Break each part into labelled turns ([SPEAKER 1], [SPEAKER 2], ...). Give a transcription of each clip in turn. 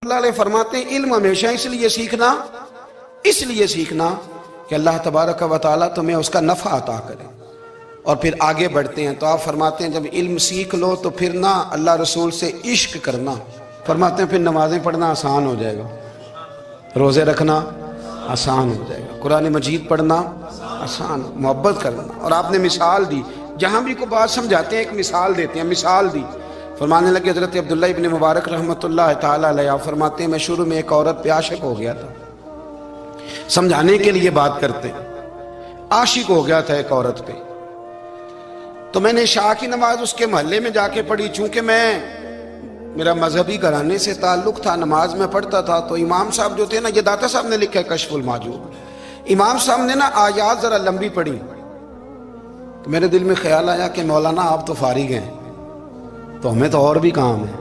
[SPEAKER 1] اللہ علیہ فرماتے ہیں علم ہمیشہ اس لیے سیکھنا کہ اللہ تبارک و تعالیٰ تمہیں اس کا نفع عطا کرے، اور پھر آگے بڑھتے ہیں تو آپ فرماتے ہیں جب علم سیکھ لو تو پھر نہ اللہ رسول سے عشق کرنا، فرماتے ہیں پھر نمازیں پڑھنا آسان ہو جائے گا، روزے رکھنا آسان ہو جائے گا، قرآن مجید پڑھنا آسان، محبت کرنا۔ اور آپ نے مثال دی، جہاں بھی کوئی بات سمجھاتے ہیں ایک مثال دیتے ہیں، مثال دی، فرمانے لگے حضرت عبداللہ ابن مبارک رحمۃ اللہ تعالیٰ علیہ فرماتے ہیں میں شروع میں ایک عورت پہ عاشق ہو گیا تھا، سمجھانے کے لیے بات کرتے، عاشق ہو گیا تھا ایک عورت پہ، تو میں نے عشاء کی نماز اس کے محلے میں جا کے پڑھی، چونکہ میرا مذہبی گھرانے سے تعلق تھا، نماز میں پڑھتا تھا، تو امام صاحب جو تھے نا، یہ داتا صاحب نے لکھا ہے کشف المحجوب، امام صاحب نے نا آیات ذرا لمبی پڑھی، تو میرے دل میں خیال آیا کہ مولانا آپ تو فارغ ہیں تو ہمیں تو اور بھی کام ہے،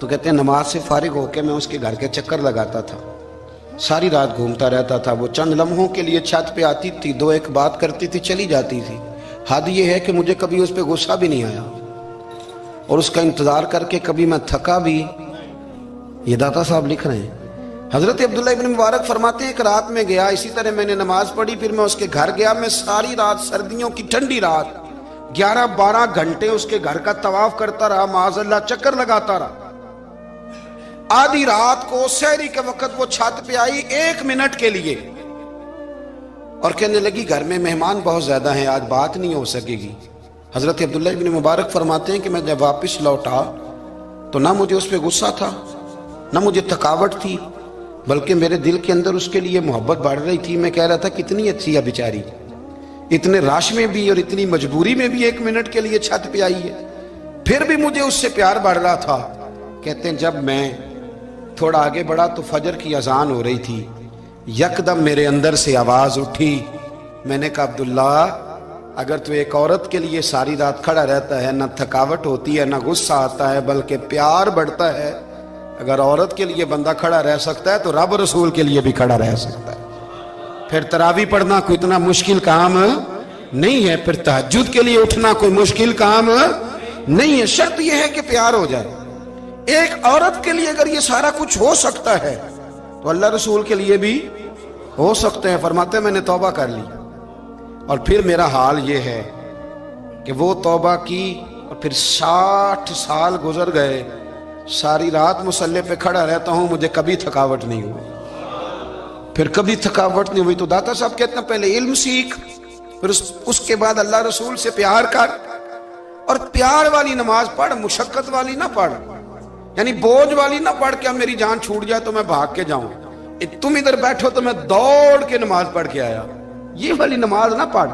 [SPEAKER 1] تو کہتے ہیں نماز سے فارغ ہو کے میں اس کے گھر کے چکر لگاتا تھا، ساری رات گھومتا رہتا تھا، وہ چند لمحوں کے لیے چھت پہ آتی تھی، دو ایک بات کرتی تھی، چلی جاتی تھی، حد یہ ہے کہ مجھے کبھی اس پہ غصہ بھی نہیں آیا، اور اس کا انتظار کر کے کبھی میں تھکا بھی۔ یہ داتا صاحب لکھ رہے ہیں، حضرت عبداللہ ابن مبارک فرماتے ہیں ایک رات میں گیا، اسی طرح میں نے نماز پڑھی، پھر میں اس کے گھر گیا، میں ساری رات، سردیوں کی ٹھنڈی رات 11-12 گھنٹے اس کے گھر کا طواف کرتا رہا، معاذ اللہ چکر لگاتا رہا، آدھی رات کو سحری کے وقت وہ چھت پہ آئی 1 منٹ کے لیے اور کہنے لگی گھر میں مہمان بہت زیادہ ہیں، آج بات نہیں ہو سکے گی۔ حضرت عبداللہ ابن مبارک فرماتے ہیں کہ میں جب واپس لوٹا تو نہ مجھے اس پہ غصہ تھا، نہ مجھے تھکاوٹ تھی، بلکہ میرے دل کے اندر اس کے لیے محبت بڑھ رہی تھی۔ میں کہہ رہا تھا کتنی اچھی ہے بیچاری، اتنے راش میں بھی اور اتنی مجبوری میں بھی 1 منٹ کے لیے چھت پہ آئی ہے، پھر بھی مجھے اس سے پیار بڑھ رہا تھا۔ کہتے ہیں جب میں تھوڑا آگے بڑھا تو فجر کی اذان ہو رہی تھی، یکدم میرے اندر سے آواز اٹھی، میں نے کہا عبداللہ اگر تو ایک عورت کے لیے ساری رات کھڑا رہتا ہے، نہ تھکاوٹ ہوتی ہے، نہ غصہ آتا ہے، بلکہ پیار بڑھتا ہے، اگر عورت کے لیے بندہ کھڑا رہ سکتا ہے تو رب رسول کے لیے بھی کھڑا رہ سکتا ہے۔ پھر تراویح پڑھنا کوئی اتنا مشکل کام نہیں ہے، پھر تہجد کے لیے اٹھنا کوئی مشکل کام نہیں ہے، شرط یہ ہے کہ پیار ہو جائے۔ ایک عورت کے لیے اگر یہ سارا کچھ ہو سکتا ہے تو اللہ رسول کے لیے بھی ہو سکتے ہیں۔ فرماتے ہیں میں نے توبہ کر لی، اور پھر میرا حال یہ ہے کہ وہ توبہ کی اور پھر 60 سال گزر گئے، ساری رات مصلی پہ کھڑا رہتا ہوں، مجھے کبھی تھکاوٹ نہیں ہوئی، پھر کبھی تھکاوٹ نہیں ہوئی۔ تو داتا صاحب کہتے ہیں پہلے علم سیکھ، پھر اس کے بعد اللہ رسول سے پیار کر، اور پیار والی نماز پڑھ، مشقت والی نہ پڑھ، یعنی بوجھ والی نہ پڑھ کہ اب میری جان چھوٹ جائے تو میں بھاگ کے جاؤں، تم ادھر بیٹھو تو میں دوڑ کے نماز پڑھ کے آیا، یہ والی نماز نہ پڑھ۔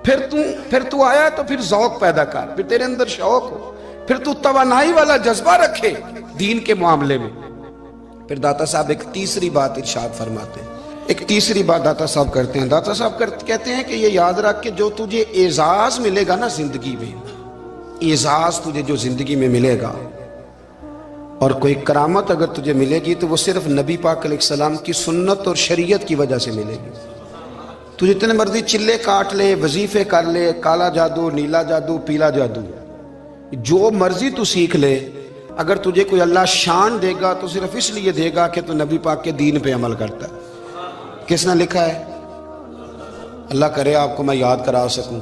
[SPEAKER 1] پھر تو آیا تو پھر ذوق پیدا کر، پھر تیرے اندر شوق ہو، پھر تو توانائی والا جذبہ رکھے دین کے معاملے میں۔ پھر داتا صاحب ایک تیسری بات ارشاد فرماتے ہیں، ایک تیسری بات داتا صاحب کرتے ہیں، داتا صاحب کہتے ہیں کہ یہ یاد رکھ کہ جو تجھے اعزاز ملے گا نا زندگی میں، اعزاز تجھے جو زندگی میں ملے گا اور کوئی کرامت اگر تجھے ملے گی تو وہ صرف نبی پاک علیہ السلام کی سنت اور شریعت کی وجہ سے ملے گی۔ تو جتنے مرضی چلے کاٹ لے، وظیفے کر لے، کالا جادو، نیلا جادو، پیلا جادو، جو مرضی تو سیکھ لے، اگر تجھے کوئی اللہ شان دے گا تو صرف اس لیے دے گا کہ تو نبی پاک کے دین پہ عمل کرتا ہے۔ کس نے لکھا ہے؟ اللہ کرے آپ کو میں یاد کرا سکوں،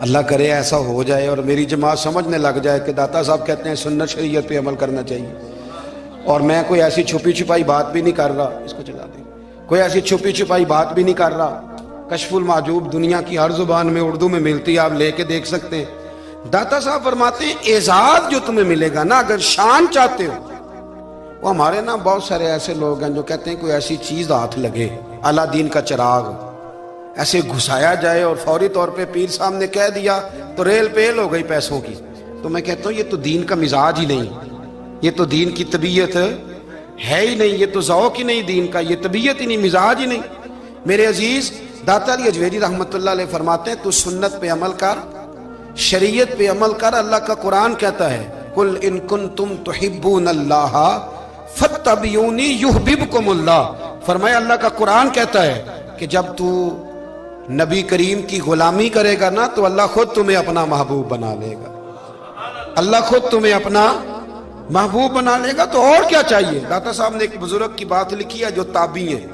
[SPEAKER 1] اللہ کرے ایسا ہو جائے اور میری جماعت سمجھنے لگ جائے کہ داتا صاحب کہتے ہیں سنت شریعت پہ عمل کرنا چاہیے، اور میں کوئی ایسی چھپی چھپائی بات بھی نہیں کر رہا، اس کو چلا دیں، کوئی ایسی چھپی چھپائی بات بھی نہیں کر رہا، کشف المحجوب دنیا کی ہر زبان میں اردو میں ملتی ہے، آپ لے کے دیکھ سکتے ہیں۔ داتا صاحب فرماتے ہیں اعزاز جو تمہیں ملے گا نا، اگر شان چاہتے ہو، وہ ہمارے نا بہت سارے ایسے لوگ ہیں جو کہتے ہیں کوئی ایسی چیز ہاتھ لگے، اعلیٰ دین کا چراغ ایسے گھسایا جائے اور فوری طور پہ پیر صاحب نے کہہ دیا تو ریل پیل ہو گئی پیسوں کی، تو میں کہتا ہوں یہ تو دین کا مزاج ہی نہیں، یہ تو دین کی طبیعت ہے ہی نہیں، یہ تو ذوق ہی نہیں دین کا، یہ طبیعت ہی نہیں، مزاج ہی نہیں۔ میرے عزیز داتا علی اجویری رحمۃ اللہ علیہ فرماتے ہیں تو سنت پہ عمل کر، شریعت پہ عمل کر۔ اللہ کا قرآن کہتا ہے قل ان کنتم تحبون اللہ فاتبعونی یحببکم اللہ، فرمایا اللہ کا قرآن کہتا ہے کہ جب تو نبی کریم کی غلامی کرے گا نا تو اللہ خود تمہیں اپنا محبوب بنا لے گا، اللہ خود تمہیں اپنا محبوب بنا لے گا تو اور کیا چاہیے. داتا صاحب نے ایک بزرگ کی بات لکھی ہے جو تابعی ہیں.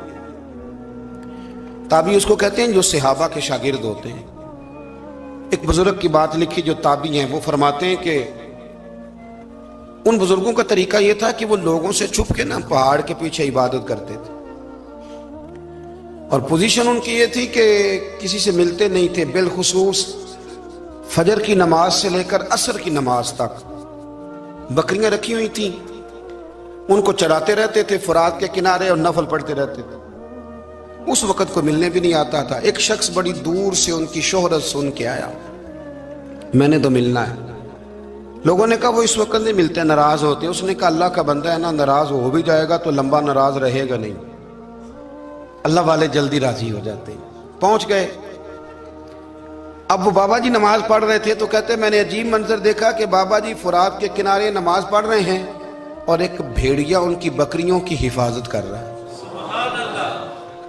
[SPEAKER 1] تابعی اس کو کہتے ہیں جو صحابہ کے شاگرد ہوتے ہیں. ایک بزرگ کی بات لکھی جو تابعی ہیں، وہ فرماتے ہیں کہ ان بزرگوں کا طریقہ یہ تھا کہ وہ لوگوں سے چھپ کے پہاڑ کے پیچھے عبادت کرتے تھے، اور پوزیشن ان کی یہ تھی کہ کسی سے ملتے نہیں تھے، بالخصوص فجر کی نماز سے لے کر عصر کی نماز تک بکریاں رکھی ہوئی تھیں، ان کو چراتے رہتے تھے فرات کے کنارے اور نفل پڑھتے رہتے تھے. اس وقت کو ملنے بھی نہیں آتا تھا. ایک شخص بڑی دور سے ان کی شہرت سن کے آیا، میں نے تو ملنا ہے. لوگوں نے کہا وہ اس وقت نہیں ملتے، ناراض ہوتے. اس نے کہا اللہ کا بندہ ہے نا، ناراض ہو بھی جائے گا تو لمبا ناراض رہے گا نہیں، اللہ والے جلدی راضی ہو جاتے ہیں. پہنچ گئے. اب وہ بابا جی نماز پڑھ رہے تھے تو کہتے میں نے عجیب منظر دیکھا کہ بابا جی فرات کے کنارے نماز پڑھ رہے ہیں اور ایک بھیڑیا ان کی بکریوں کی حفاظت کر رہا ہے.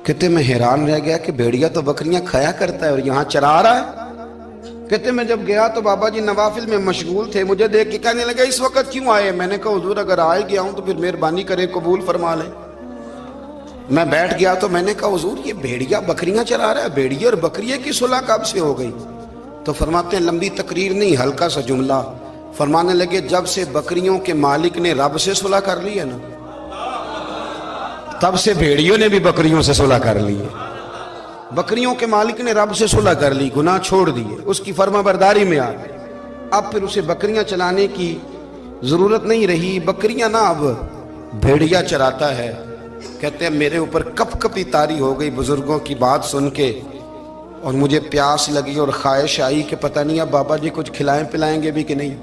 [SPEAKER 1] کہتے میں حیران رہ گیا کہ بھیڑیا تو بکریاں کھایا کرتا ہے اور یہاں چرا رہا ہے. کہتے میں جب گیا تو بابا جی نوافل میں مشغول تھے، مجھے دیکھ کے کہنے لگے اس وقت کیوں آئے؟ میں نے کہا حضور اگر آئے گیا ہوں تو پھر مہربانی کرے قبول فرما لیں. میں بیٹھ گیا تو میں نے کہا حضور یہ بھیڑیا بکریاں چرا رہا ہے، بھیڑیا اور بکریے کی صلح کب سے ہو گئی؟ تو فرماتے ہیں لمبی تقریر نہیں، ہلکا سا جملہ. فرمانے لگے جب سے بکریوں کے مالک نے رب سے صلح کر لی ہے نا، تب سے بھیڑیوں نے بھی بکریوں سے صلح کر لی ہے. بکریوں کے مالک نے رب سے صلح کر لی، گناہ چھوڑ دیے، اس کی فرما برداری میں آ گئے. اب پھر اسے بکریاں چلانے کی ضرورت نہیں رہی. بکریاں نا اب بھیڑیا چراتا ہے. کہتے ہیں میرے اوپر کپ کپی طاری ہو گئی بزرگوں کی بات سن کے، اور مجھے پیاس لگی اور خواہش آئی کہ پتہ نہیں اب بابا جی کچھ کھلائیں پلائیں گے بھی کہ نہیں،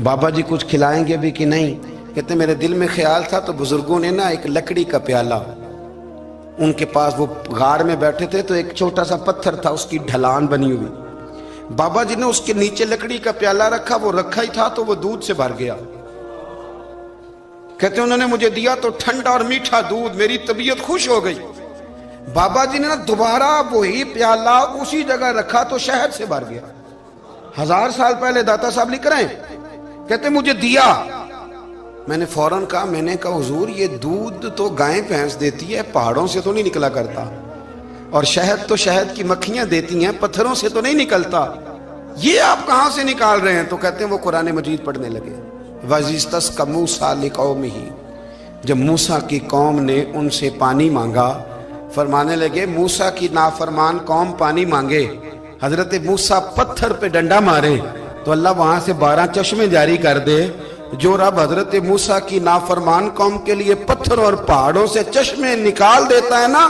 [SPEAKER 1] بابا جی کچھ کھلائیں گے بھی کہ نہیں. کہتے میرے دل میں خیال تھا تو بزرگوں نے نا ایک لکڑی کا پیالہ، ان کے پاس وہ غار میں بیٹھے تھے تو ایک چھوٹا سا پتھر تھا، اس کی ڈھلان بنی ہوئی. بابا جی نے اس کے نیچے لکڑی کا پیالہ رکھا، وہ رکھا ہی تھا تو وہ دودھ سے بھر گیا. کہتے انہوں نے مجھے دیا تو ٹھنڈا اور میٹھا دودھ، میری طبیعت خوش ہو گئی. بابا جی نے نا دوبارہ وہی پیالہ اسی جگہ رکھا تو شہد سے بھر گیا. 1000 سال پہلے داتا صاحب لکھ رہے ہیں. کہتے مجھے دیا. میں نے فوراً کہا، میں نے کہا حضور یہ دودھ تو گائیں بھینس دیتی ہے، پہاڑوں سے تو نہیں نکلا کرتا، اور شہد تو شہد کی مکھیاں دیتی ہیں، پتھروں سے تو نہیں نکلتا، یہ آپ کہاں سے نکال رہے ہیں؟ تو کہتے ہیں وہ قرآن مجید پڑھنے لگے. وَإِذِ اسْتَسْقَى مُوسَىٰ لِقَوْمِهِ، جب موسیٰ کی قوم نے ان سے پانی مانگا، فرمانے لگے موسیٰ کی نافرمان قوم پانی مانگے، حضرت موسیٰ پتھر پہ ڈنڈا مارے تو اللہ وہاں سے 12 چشمے جاری کر دے. جو رب حضرت موسیٰ کی نافرمان قوم کے لیے پتھر اور پہاڑوں سے چشمے نکال دیتا ہے نا،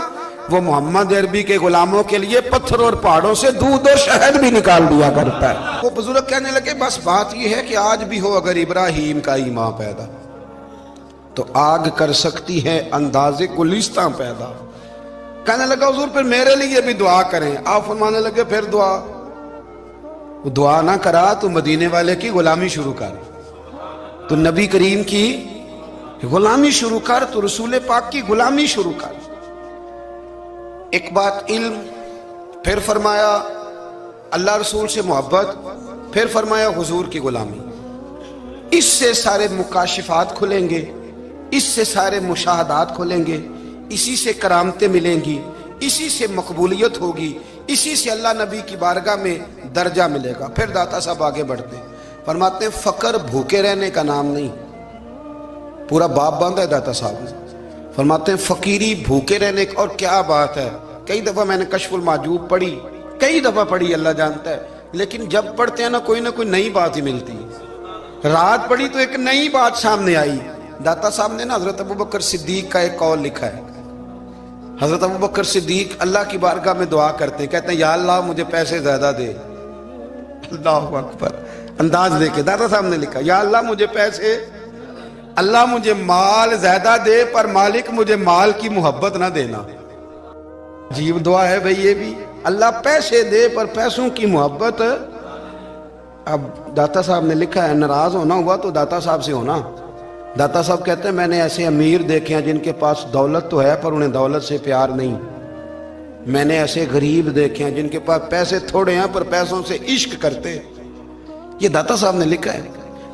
[SPEAKER 1] وہ محمد عربی کے غلاموں کے لیے پتھر اور پہاڑوں سے دودھ اور شہد بھی نکال دیا کرتا ہے. وہ بزرگ کہنے لگے بس بات یہ ہے کہ آج بھی ہو اگر ابراہیم کا ایمان پیدا تو آگ کر سکتی ہے انداز گلستاں پیدا. کہنے لگا حضور پھر میرے لیے بھی دعا کریں. آپ فرمانے لگے پھر دعا. وہ دعا نہ کرا تو مدینے والے کی غلامی شروع کر، تو نبی کریم کی غلامی شروع کر، تو رسول پاک کی غلامی شروع کر. ایک بات علم، پھر فرمایا اللہ رسول سے محبت، پھر فرمایا حضور کی غلامی. اس سے سارے مکاشفات کھلیں گے، اس سے سارے مشاہدات کھلیں گے، اسی سے کرامتیں ملیں گی، اسی سے مقبولیت ہوگی، اسی سے اللہ نبی کی بارگاہ میں درجہ ملے گا. پھر داتا صاحب آگے بڑھتے ہیں، فرماتے ہیں فقر بھوکے رہنے کا نام نہیں. پورا باب باندھا ہے داتا صاحب نے. فرماتے ہیں فقیری بھوکے رہنے کا. اور کیا بات ہے، کئی دفعہ میں نے کشف المحجوب پڑھی، کئی دفعہ پڑھی، اللہ جانتا ہے، لیکن جب پڑھتے ہیں نہ کوئی نئی بات ہی ملتی. رات پڑھی تو ایک نئی بات سامنے آئی. داتا صاحب نے نا حضرت ابوبکر صدیق کا ایک قول لکھا ہے. حضرت ابوبکر صدیق اللہ کی بارگاہ میں دعا کرتے ہیں، کہتے ہیں یا اللہ مجھے پیسے زیادہ دے. اللہ اکبر. انداز دے کے داتا صاحب نے لکھا یا اللہ مجھے پیسے، اللہ مجھے مال زیادہ دے پر مالک مجھے مال کی محبت نہ دینا. عجیب دعا ہے بھئی یہ بھی. اللہ پیسے دے پر پیسوں کی محبت. اب داتا صاحب نے لکھا ہے ناراض ہونا ہوا تو داتا صاحب سے ہونا. داتا صاحب کہتے ہیں میں نے ایسے امیر دیکھے ہیں جن کے پاس دولت تو ہے پر انہیں دولت سے پیار نہیں. میں نے ایسے غریب دیکھے ہیں جن کے پاس پیسے تھوڑے ہیں پر پیسوں سے عشق کرتے. یہ داتا صاحب نے لکھا ہے.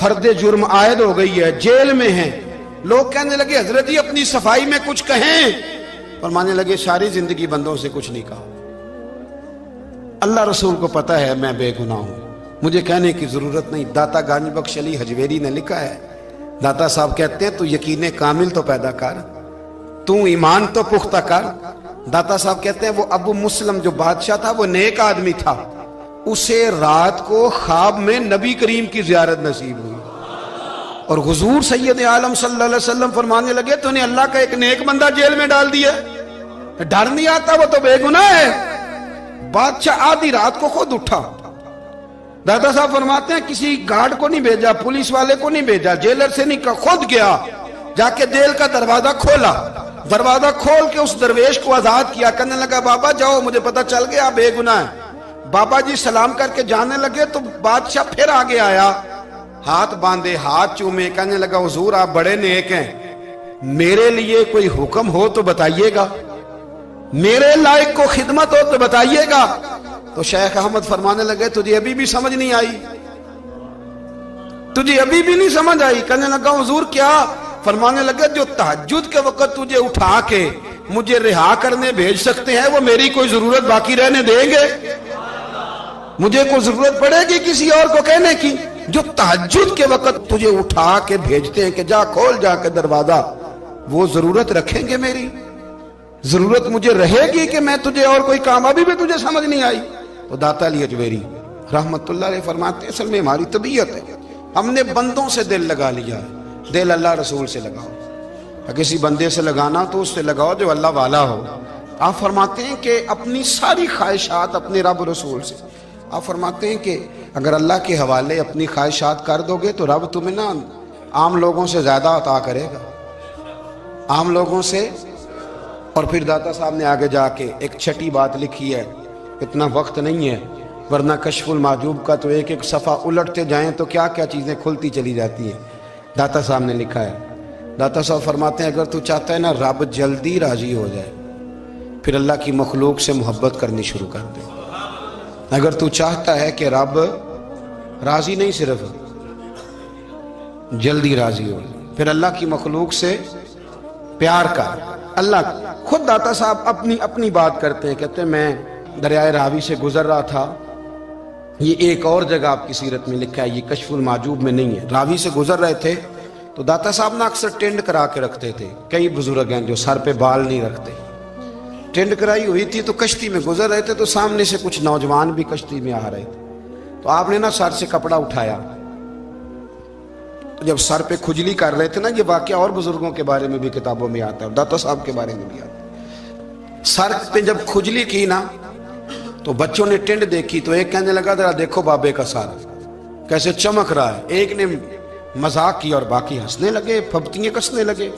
[SPEAKER 1] فرد جرم عائد ہو گئی ہے، جیل میں ہیں. لوگ کہنے لگے حضرت جی اپنی صفائی میں کچھ کہیں. فرمانے لگے ساری زندگی بندوں سے کچھ نہیں کہا. اللہ رسول کو پتا ہے میں بے گناہ ہوں، مجھے کہنے کی ضرورت نہیں. داتا گنج بخش علی حجویری نے لکھا ہے، داتا صاحب کہتے ہیں تو یقین کامل تو پیدا کر، تو ایمان تو پختہ کر. داتا صاحب کہتے ہیں وہ ابو مسلم جو بادشاہ تھا وہ نیک آدمی تھا، اسے رات کو خواب میں نبی کریم کی زیارت نصیب ہوئی اور حضور سید عالم صلی اللہ علیہ وسلم فرمانے لگے تو نے اللہ کا ایک نیک بندہ جیل میں ڈال دیا. ڈر نہیں آتا، وہ تو بے گناہ ہے. بادشاہ آدھی رات کو خود اٹھا. دادا صاحب فرماتے ہیں کسی گارڈ کو نہیں بھیجا، پولیس والے کو نہیں بھیجا، جیلر سے نہیں کہا، خود گیا، جا کے جیل کا دروازہ کھولا. دروازہ کھول کے اس درویش کو آزاد کیا. کہنے لگا بابا جاؤ، مجھے پتا چل گیا آپ بے گناہ ہیں. بابا جی سلام کر کے جانے لگے تو بادشاہ پھر آگے آیا، ہاتھ باندھے، ہاتھ چومے. کہنے لگا حضور آپ بڑے نیک ہیں، میرے لیے کوئی حکم ہو تو بتائیے گا، میرے لائق کو خدمت ہو تو بتائیے گا. تو شیخ احمد فرمانے لگے تجھے ابھی بھی سمجھ نہیں آئی، تجھے ابھی بھی نہیں سمجھ آئی. کہنے لگا حضور کیا؟ فرمانے لگے جو تہجد کے وقت تجھے اٹھا کے مجھے رہا کرنے بھیج سکتے ہیں وہ میری کوئی ضرورت باقی رہنے دیں گے؟ مجھے کوئی ضرورت پڑے گی کسی اور کو کہنے کی؟ جو تہجد کے وقت تجھے اٹھا کے بھیجتے ہیں کہ جا کھول جا کے دروازہ، وہ ضرورت رکھیں گے میری؟ ضرورت مجھے رہے گی کہ میں تجھے اور کوئی کام؟ ابھی بھی تجھے سمجھ نہیں آئی؟ تو داتا علی حجویری رحمت اللہ علیہ فرماتے ہیں اصل میں ہماری طبیعت ہے، ہم نے بندوں سے دل لگا لیا ہے. دل اللہ رسول سے لگاؤ، کسی بندے سے لگانا تو اس سے لگاؤ جو اللہ والا ہو. آپ فرماتے ہیں کہ اپنی ساری خواہشات اپنے رب رسول سے، آپ فرماتے ہیں کہ اگر اللہ کے حوالے اپنی خواہشات کر دو گے تو رب تمہیں نا عام لوگوں سے زیادہ عطا کرے گا، عام لوگوں سے. اور پھر داتا صاحب نے آگے جا کے ایک چھٹی بات لکھی ہے، اتنا وقت نہیں ہے ورنہ کشف المحجوب کا تو ایک ایک صفحہ الٹتے جائیں تو کیا کیا چیزیں کھلتی چلی جاتی ہیں. داتا صاحب نے لکھا ہے، داتا صاحب فرماتے ہیں اگر تو چاہتا ہے نا رب جلدی راضی ہو جائے پھر اللہ کی مخلوق سے محبت کرنی شروع کر دے. اگر تو چاہتا ہے کہ رب راضی نہیں صرف جلدی راضی ہو پھر اللہ کی مخلوق سے پیار کر. اللہ خود داتا صاحب اپنی بات کرتے ہیں، کہتے ہیں میں دریائے راوی سے گزر رہا تھا، یہ ایک اور جگہ آپ کی سیرت میں لکھا ہے، یہ کشف المحجوب میں نہیں ہے. راوی سے گزر رہے تھے تو داتا صاحب نے اکثر ٹینڈ کرا کے رکھتے تھے. کئی بزرگ ہیں جو سر پہ بال نہیں رکھتے، ٹینڈ کرائی ہوئی تھی تو کشتی میں گزر رہے تھے تو سامنے سے کچھ نوجوان بھی کشتی میں آ رہے تھے. تو آپ نے نا سر سے کپڑا اٹھایا، جب سر پہ کھجلی کر رہے تھے نا، یہ واقعہ اور بزرگوں کے بارے میں بھی کتابوں میں آتا ہے، داتا صاحب کے بارے میں بھی آتا ہے. سر پہ جب کھجلی کی نا تو بچوں نے ٹینڈ دیکھی تو ایک کہنے لگا ذرا دیکھو بابے کا سر کیسے چمک رہا ہے. ایک نے مذاق کی اور باقی ہنسنے لگے، پھپتیاں کسنے لگے.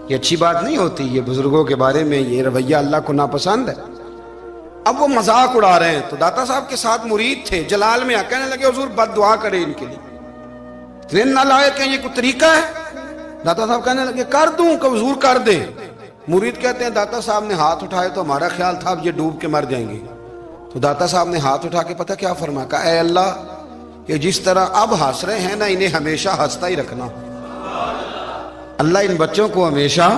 [SPEAKER 1] یہ اچھی بات نہیں ہوتی، یہ بزرگوں کے بارے میں یہ رویہ اللہ کو ناپسند ہے. اب وہ مذاق اڑا رہے ہیں تو داتا صاحب کے ساتھ مرید تھے جلال میں کہنے لگے حضور بد دعا کرے ان کے لیے، اتنے نالائق ہیں، یہ کوئی طریقہ ہے؟ داتا صاحب کہنے لگے کر دوں کہ حضور کر دے. مرید کہتے ہیں داتا صاحب نے ہاتھ اٹھائے تو ہمارا خیال تھا اب یہ ڈوب کے مر جائیں گے. تو داتا صاحب نے ہاتھ اٹھا کے پتہ کیا فرمایا؟ کہا اے اللہ یہ جس طرح اب ہنس رہے ہیں نا انہیں ہمیشہ ہنستا ہی رکھنا. اللہ ان بچوں کو ہمیشہ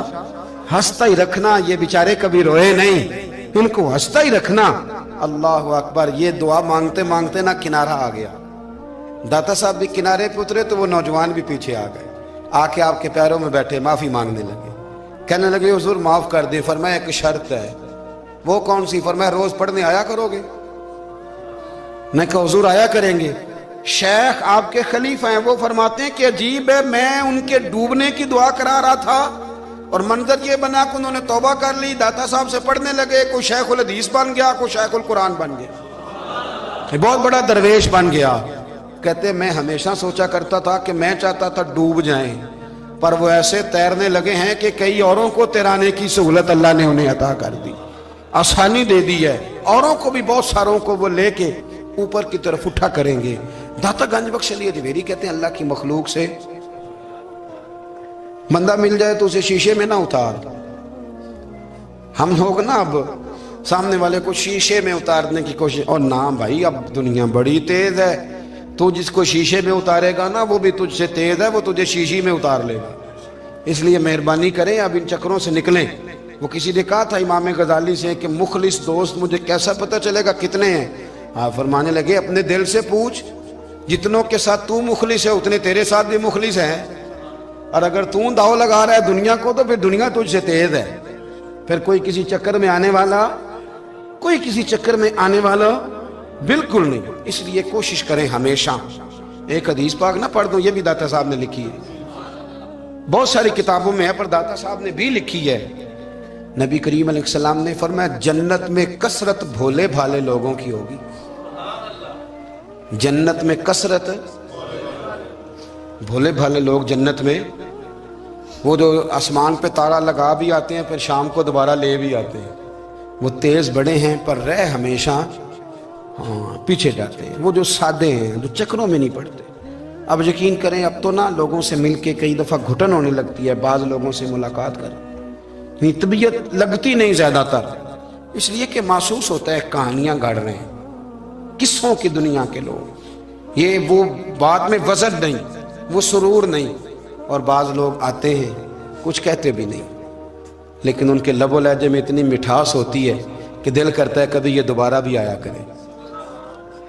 [SPEAKER 1] ہنستا ہی رکھنا، یہ بیچارے کبھی روئے نہیں، ان کو ہنستا ہی رکھنا. اللہ اکبر. یہ دعا مانگتے مانگتے نا کنارہ آ گیا. داتا صاحب بھی کنارے پہ اترے تو وہ نوجوان بھی پیچھے آ گئے، آ کے آپ کے پیروں میں بیٹھے معافی مانگنے لگے. کہنے لگے حضور معاف کر دیں. فرمایا ایک شرط ہے. وہ کون سی؟ فرمایا روز پڑھنے آیا کرو گے؟ میں کہا حضور آیا کریں گے. شیخ آپ کے خلیفہ ہیں، وہ فرماتے ہیں کہ عجیب ہے میں ان کے ڈوبنے کی دعا کرا رہا تھا اور منظر یہ بنا کہ انہوں نے توبہ کر لی، داتا صاحب سے پڑھنے لگے، کوئی شیخ الحدیث بن گیا، کوئی شیخ القرآن بن گیا، بہت بڑا درویش بن گیا. کہتے میں ہمیشہ سوچا کرتا تھا کہ میں چاہتا تھا ڈوب جائیں، پر وہ ایسے تیرنے لگے ہیں کہ کئی اوروں کو تیرانے کی سہولت اللہ نے انہیں عطا کر دی، آسانی دے دی ہے. اوروں کو بھی بہت ساروں کو وہ لے کے اوپر کی طرف اٹھا کریں گے. داتا گنج بخش علی حجویری کہتے ہیں اللہ کی مخلوق سے بندہ مل جائے تو اسے شیشے میں نہ اتار. ہم لوگ نا اب سامنے والے کو شیشے میں اتارنے کی کوشش، اور نہ بھائی اب دنیا بڑی تیز ہے، تو جس کو شیشے میں اتارے گا نا وہ بھی تجھ سے تیز ہے، وہ تجھے شیشی میں اتار لے گا۔ اس لیے مہربانی کریں اب ان چکروں سے نکلیں۔ وہ کسی نے کہا تھا امام غزالی سے کہ مخلص دوست مجھے کیسا پتہ چلے گا کتنے ہیں؟ آپ فرمانے لگے اپنے دل سے پوچھ، جتنوں کے ساتھ تو مخلص ہے اتنے تیرے ساتھ بھی مخلص ہیں، اور اگر تو داؤ لگا رہا ہے دنیا کو تو پھر دنیا تجھ سے تیز ہے۔ پھر کوئی کسی چکر میں آنے والا بالکل نہیں۔ اس لیے کوشش کریں ہمیشہ۔ ایک حدیث پاک نہ پڑھ دوں، یہ بھی داتا صاحب نے لکھی ہے، بہت ساری کتابوں میں ہے پر داتا صاحب نے بھی لکھی ہے۔ نبی کریم علیہ السلام نے فرمایا جنت میں کثرت بھولے بھالے لوگوں کی ہوگی۔ جنت میں کثرت بھولے بھالے لوگ جنت میں، وہ جو آسمان پہ تارا لگا بھی آتے ہیں پھر شام کو دوبارہ لے بھی آتے ہیں، وہ تیز بڑے ہیں پر رہ ہمیشہ پیچھے جاتے ہیں۔ وہ جو سادے ہیں، جو چکروں میں نہیں پڑتے۔ اب یقین کریں اب تو نا لوگوں سے مل کے کئی دفعہ گھٹن ہونے لگتی ہے، بعض لوگوں سے ملاقات کر طبیعت لگتی نہیں زیادہ تر، اس لیے کہ محسوس ہوتا ہے کہانیاں گڑھ رہے ہیں، قصوں کی دنیا کے لوگ، یہ وہ بات میں وزن نہیں، وہ سرور نہیں۔ اور بعض لوگ آتے ہیں کچھ کہتے بھی نہیں، لیکن ان کے لب و لہجے میں اتنی مٹھاس ہوتی ہے کہ دل کرتا ہے کبھی یہ دوبارہ بھی آیا کرے،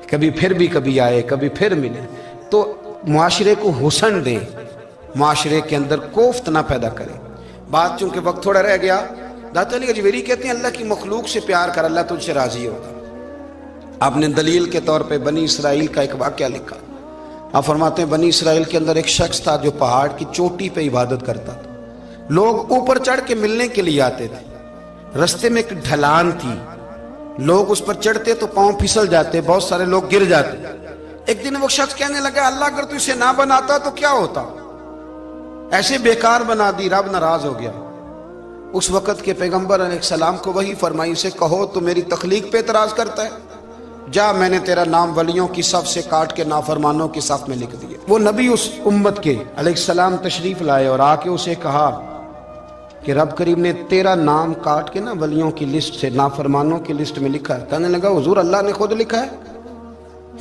[SPEAKER 1] کبھی آئے، کبھی پھر ملے۔ تو معاشرے کو حسن دیں، معاشرے کے اندر کوفت نہ پیدا کریں۔ بات چونکہ وقت تھوڑا رہ گیا، داتا علی اجمیری کہتے ہیں اللہ کی مخلوق سے پیار کر، اللہ تجھ سے راضی ہوگا۔ آپ نے دلیل کے طور پہ بنی اسرائیل کا ایک واقعہ لکھا۔ آپ فرماتے ہیں بنی اسرائیل کے اندر ایک شخص تھا جو پہاڑ کی چوٹی پہ عبادت کرتا تھا، لوگ اوپر چڑھ کے ملنے کے لیے آتے تھے، رستے میں ایک ڈھلان تھی، لوگ اس پر چڑھتے تو پاؤں پھسل جاتے، بہت سارے لوگ گر جاتے۔ ایک دن وہ شخص کہنے لگا اللہ اگر تو اسے نہ بناتا تو کیا ہوتا، ایسے بیکار بنا دی، رب ناراض ہو گیا۔ اس وقت کے پیغمبر علیہ السلام کو وحی فرمائی سے کہو تو میری تخلیق پہ اعتراض کرتا ہے، جا میں نے تیرا نام ولیوں کی صف سے کاٹ کے نافرمانوں کی صف میں لکھ دیا۔ وہ نبی اس امت کے علیہ السلام تشریف لائے اور آ کے اسے کہا کہ رب کریم نے تیرا نام کاٹ کے نا ولیوں کی لسٹ سے نافرمانوں کی لسٹ میں لکھا ہے۔ کہنے لگا حضور اللہ نے خود لکھا ہے؟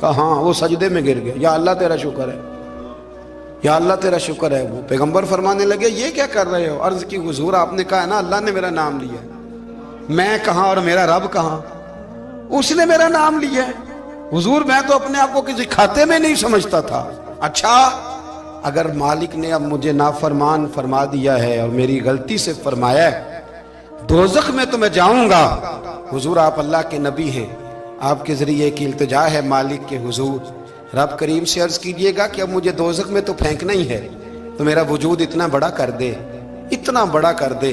[SPEAKER 1] کہا ہاں۔ وہ سجدے میں گر گیا، یا اللہ تیرا شکر ہے، یا اللہ تیرا شکر ہے۔ وہ پیغمبر فرمانے لگے یہ کیا کر رہے ہو؟ عرض کی حضور آپ نے کہا ہے نا اللہ نے میرا نام لیا ہے، میں کہاں اور میرا رب کہاں؟ اس نے میرا نام لیا ہے حضور، میں تو اپنے آپ کو کسی کھاتے میں نہیں سمجھتا تھا۔ اچھا اگر مالک نے اب مجھے نافرمان فرما دیا ہے اور میری غلطی سے فرمایا ہے دوزخ میں تو میں جاؤں گا۔ حضور آپ اللہ کے نبی ہیں، آپ کے ذریعے کی التجا ہے مالک کے حضور، رب کریم سے عرض کیجئے گا کہ اب مجھے دوزخ میں تو پھینکنا ہی ہے، تو میرا وجود اتنا بڑا کر دے، اتنا بڑا کر دے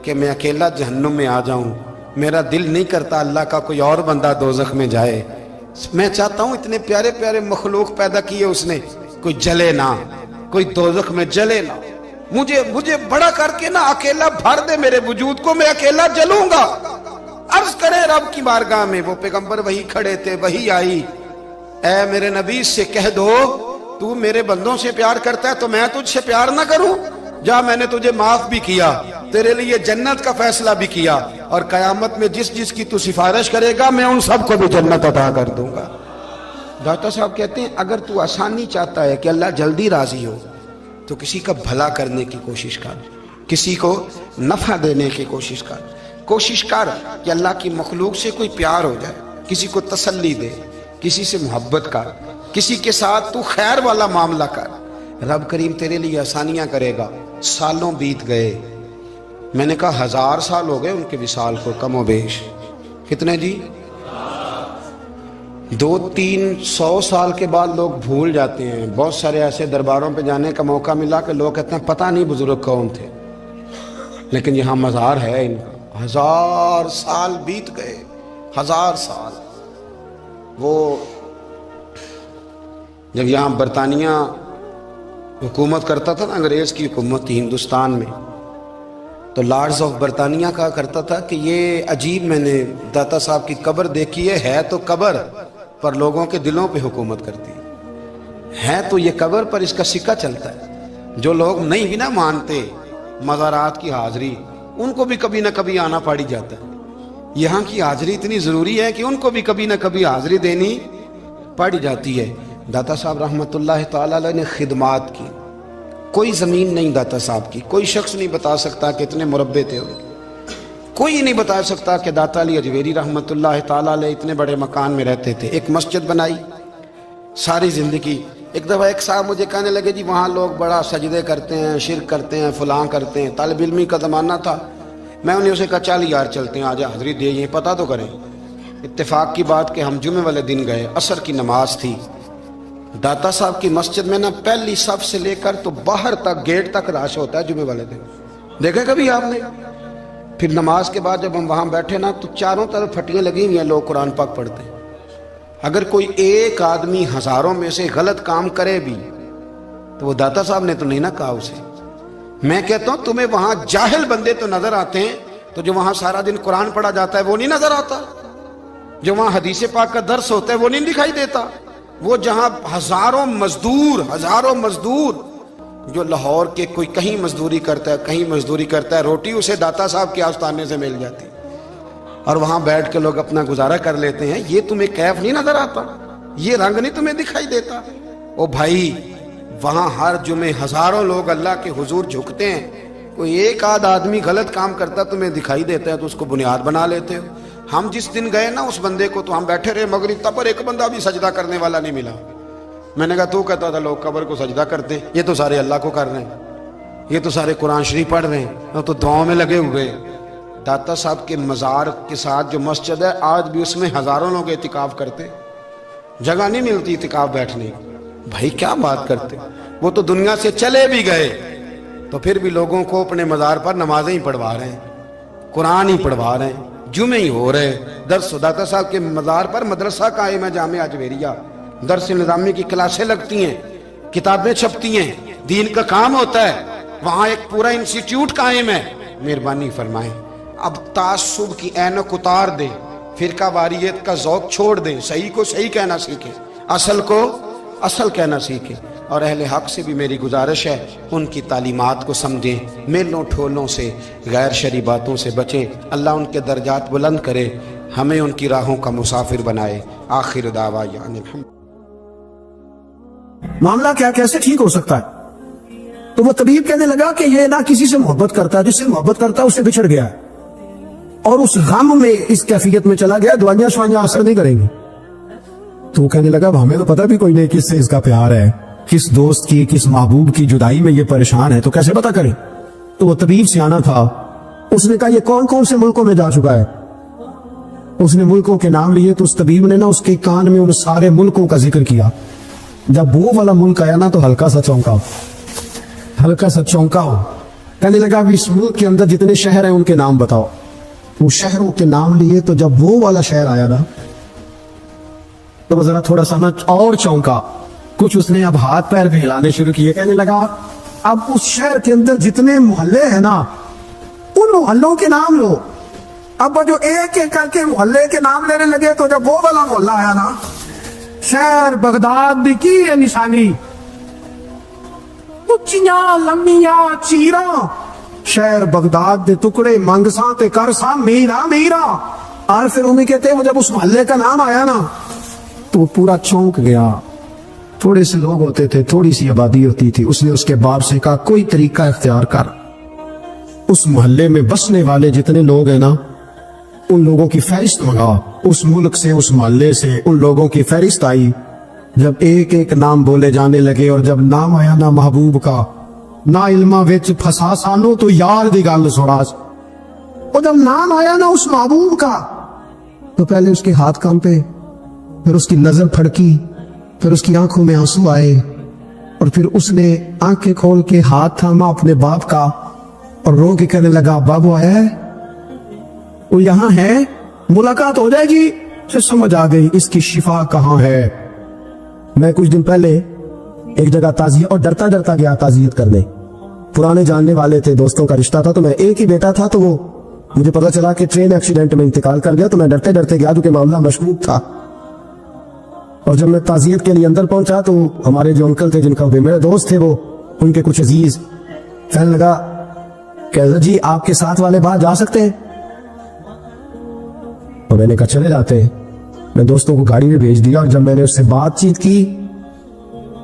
[SPEAKER 1] کہ میں اکیلا جہنم میں آ جاؤں۔ میرا دل نہیں کرتا اللہ کا کوئی اور بندہ دوزخ میں جائے، میں چاہتا ہوں اتنے پیارے پیارے مخلوق پیدا کیے اس نے، کوئی جلے نہ، کوئی دوزخ میں جلے نہ، مجھے بڑا کر کے نا اکیلا بھر دے میرے وجود کو، میں اکیلا جلوں گا۔ عرض کرے رب کی بارگاہ میں، وہ پیغمبر وہی کھڑے تھے، وہی آئی، اے میرے نبی سے کہہ دو تو میرے بندوں سے پیار کرتا ہے تو میں تجھ سے پیار نہ کروں؟ جا میں نے تجھے معاف بھی کیا، تیرے لیے جنت کا فیصلہ بھی کیا، اور قیامت میں جس کی تو سفارش کرے گا میں ان سب کو بھی جنت عطا کر دوں گا۔ داتا صاحب کہتے ہیں اگر تو آسانی چاہتا ہے کہ اللہ جلدی راضی ہو تو کسی کا بھلا کرنے کی کوشش کر، کسی کو نفع دینے کی کوشش کر کہ اللہ کی مخلوق سے کوئی پیار ہو جائے، کسی کو تسلی دے، کسی سے محبت کر، کسی کے ساتھ تو خیر والا معاملہ کر، رب کریم تیرے لیے آسانیاں کرے گا۔ سالوں بیت گئے، میں نے کہا 1000 سال ہو گئے ان کے وصال کو کم و بیش، کتنے جی؟ 200-300 سال کے بعد لوگ بھول جاتے ہیں۔ بہت سارے ایسے درباروں پہ جانے کا موقع ملا کہ لوگ کہتے ہیں پتہ نہیں بزرگ کون تھے، لیکن یہاں مزار ہے ان کا۔ 1000 سال بیت گئے، 1000 سال۔ وہ جب یہاں برطانیہ حکومت کرتا تھا نا، انگریز کی حکومت تھی ہندوستان میں، تو لارڈز آف برطانیہ کہا کرتا تھا کہ یہ عجیب، میں نے داتا صاحب کی قبر دیکھی ہے تو قبر پر لوگوں کے دلوں پہ حکومت کرتی ہے تو یہ قبر پر اس کا سکہ چلتا ہے۔ جو لوگ نہیں بھی نہ مانتے مزارات کی حاضری، ان کو بھی کبھی نہ کبھی آنا پڑ جاتا ہے۔ یہاں کی حاضری اتنی ضروری ہے کہ ان کو بھی کبھی نہ کبھی حاضری دینی پڑ جاتی ہے۔ داتا صاحب رحمۃ اللہ تعالی علیہ نے خدمات کی، کوئی زمین نہیں داتا صاحب کی، کوئی شخص نہیں بتا سکتا کہ اتنے مربع تھے، کوئی نہیں بتا سکتا کہ داتا علی اجویری رحمۃ اللہ تعالی علیہ اتنے بڑے مکان میں رہتے تھے۔ ایک مسجد بنائی ساری زندگی۔ ایک دفعہ ایک صاحب مجھے کہنے لگے جی وہاں لوگ بڑا سجدے کرتے ہیں، شرک کرتے ہیں، فلاں کرتے ہیں، طالب علمی کا زمانہ تھا۔ میں انہیں اسے کہا چل یار چلتے ہیں، آجا حاضری دے، یہ پتہ تو کریں۔ اتفاق کی بات کہ ہم جمعے والے دن گئے، عصر کی نماز تھی، داتا صاحب کی مسجد میں نا پہلی صف سے لے کر تو باہر تک گیٹ تک رش ہوتا ہے جمعے والے دن، دیکھا کبھی آپ نے؟ پھر نماز کے بعد جب ہم وہاں بیٹھے نا تو چاروں طرف پھٹیاں لگی ہوئی ہیں، لوگ قرآن پاک پڑھتے ہیں۔ اگر کوئی ایک آدمی ہزاروں میں سے غلط کام کرے بھی تو وہ داتا صاحب نے تو نہیں نہ کہا اسے۔ میں کہتا ہوں تمہیں وہاں جاہل بندے تو نظر آتے ہیں، تو جو وہاں سارا دن قرآن پڑھا جاتا ہے وہ نہیں نظر آتا، جو وہاں حدیث پاک کا درس ہوتا ہے وہ نہیں دکھائی دیتا، وہ جہاں ہزاروں مزدور جو لاہور کے کوئی کہیں مزدوری کرتا ہے، کہیں مزدوری کرتا ہے، روٹی اسے داتا صاحب کے آستانے سے مل جاتی، اور وہاں بیٹھ کے لوگ اپنا گزارا کر لیتے ہیں۔ یہ تمہیں کیف نہیں نظر آتا، یہ رنگ نہیں تمہیں دکھائی دیتا؟ او بھائی وہاں ہر جمعے ہزاروں لوگ اللہ کے حضور جھکتے ہیں، کوئی ایک آدھ آدمی غلط کام کرتا تمہیں دکھائی دیتا ہے تو اس کو بنیاد بنا لیتے ہو۔ ہم جس دن گئے نا اس بندے کو تو ہم بیٹھے رہے مغرب تک، پر ایک بندہ بھی سجدہ کرنے والا نہیں ملا۔ میں نے کہا تو کہتا تھا لوگ قبر کو سجدہ کرتے ہیں، یہ تو سارے اللہ کو کر رہے ہیں، یہ تو سارے قرآن شریف پڑھ رہے ہیں، تو دعاؤں میں لگے ہوئے۔ داتا صاحب کے مزار کے ساتھ جو مسجد ہے آج بھی اس میں ہزاروں لوگ اعتکاف کرتے، جگہ نہیں ملتی اعتکاف بیٹھنے کی۔ بھائی کیا بات کرتے، وہ تو دنیا سے چلے بھی گئے تو پھر بھی لوگوں کو اپنے مزار پر نمازیں ہی پڑھوا رہے ہیں، قرآن ہی پڑھوا رہے ہیں، جمعے ہی ہو رہے درس۔ داتا صاحب کے مزار پر مدرسہ قائم ہے جامعہ اجویریہ، درس نظامی کی کلاسیں لگتی ہیں، کتابیں چھپتی ہیں، دین کا کام ہوتا ہے، وہاں ایک پورا انسٹیٹیوٹ قائم ہے۔ مہربانی فرمائیں اب تعصب کی اینک اتار دیں، فرقہ واریت کا ذوق چھوڑ دیں، صحیح کو صحیح کہنا سیکھیں، اصل کو اصل کہنا سیکھیں، اور اہل حق سے بھی میری گزارش ہے ان کی تعلیمات کو سمجھیں، میلوں ٹھولوں سے، غیر شرعی باتوں سے بچیں۔ اللہ ان کے درجات بلند کرے، ہمیں ان کی راہوں کا مسافر بنائے۔ آخر دعوانا الحمد۔
[SPEAKER 2] معاملہ کیا کیسے ٹھیک ہو سکتا ہے؟ تو وہ طبیب کہنے لگا کہ یہ نہ کسی سے محبت کرتا ہے، جس سے محبت کرتا ہے اس سے بچھڑ گیا ہے، اور اس غم میں اس کیفیت میں چلا گیا، دوائیاں شوائیاں اثر نہیں کریں گی۔ تو وہ کہنے لگا ہمیں تو پتہ بھی کوئی نہیں کس سے اس کا پیار ہے، کس دوست کی، کس محبوب کی جدائی میں یہ پریشان ہے، تو کیسے پتہ کریں؟ تو وہ طبیب سیانا تھا، اس نے کہا یہ کون کون سے ملکوں میں جا چکا ہے؟ اس نے ملکوں کے نام لیے، تو اس طبیب نے نا اس کے کان میں ان سارے ملکوں کا ذکر کیا۔ جب وہ والا ملک آیا نا تو ہلکا سا چونکا ہو، کہنے لگا اس ملک کے اندر جتنے شہر ہیں ان کے نام بتاؤ۔ وہ شہروں کے نام لیے، تو جب وہ والا شہر آیا نا تو وہ ذرا تھوڑا سا نا اور چونکا، کچھ اس نے اب ہاتھ پیر بھی ہلانے شروع کیے، کہنے لگا اب اس شہر کے اندر جتنے محلے ہیں نا ان محلوں کے نام لو۔ اب جو ایک ایک کر کے محلے کے نام لینے لگے تو جب وہ والا محلہ آیا نا، شہر بغداد دی کی ہے نشانی، اچیاں لمبیاں چیراں، شہر بغداد دے ٹکڑے منگساں تے کرساں میرا۔ اور پھر انہیں کہتے ہیں جب اس محلے کا نام آیا نا تو پورا چونک گیا۔ تھوڑے سے لوگ ہوتے تھے، تھوڑی سی آبادی ہوتی تھی، اس نے اس کے باپ سے کہا کوئی طریقہ اختیار کر، اس محلے میں بسنے والے جتنے لوگ ہیں نا ان لوگوں کی فہرست منگا، اس ملک سے، اس محلے سے ان لوگوں کی فہرست آئی۔ جب ایک ایک نام بولے جانے لگے اور جب نام آیا نا محبوب کا، نہ علمہ وچ پھسا سانو تو یار دی گل سوراس، اور جب نام آیا نا اس محبوب کا تو پہلے اس کے ہاتھ کانپے، پھر اس کی نظر پھڑکی، پھر اس کی آنکھوں میں آنسو آئے، اور پھر اس نے آنکھیں کھول کے ہاتھ تھاما اپنے باپ کا اور رو کے کہنے لگا بابو آیا ہے، وہ یہاں ہے، ملاقات ہو جائے گی۔ پھر سمجھ آ گئی اس کی شفا کہاں ہے۔ میں کچھ دن پہلے ایک جگہ تعزیت، اور ڈرتا ڈرتا گیا تعزیت کرنے، پرانے جاننے والے تھے، دوستوں کا رشتہ تھا، تو میں ایک ہی بیٹا تھا، تو وہ مجھے پتا چلا کہ ٹرین ایکسیڈنٹ میں انتقال کر گیا، تو میں ڈرتے ڈرتے گیا کیونکہ معاملہ مشکوک تھا۔ اور جب میں تعزیت کے لیے اندر پہنچا تو ہمارے جو انکل تھے، جن کا میرے دوست تھے، وہ ان کے کچھ عزیز کہنے لگا کہ جی آپ کے ساتھ والے باہر جا سکتے ہیں؟ اور میں نے کہا چلے جاتے ہیں۔ میں دوستوں کو گاڑی میں بھیج دیا، اور جب میں نے اس سے بات چیت کی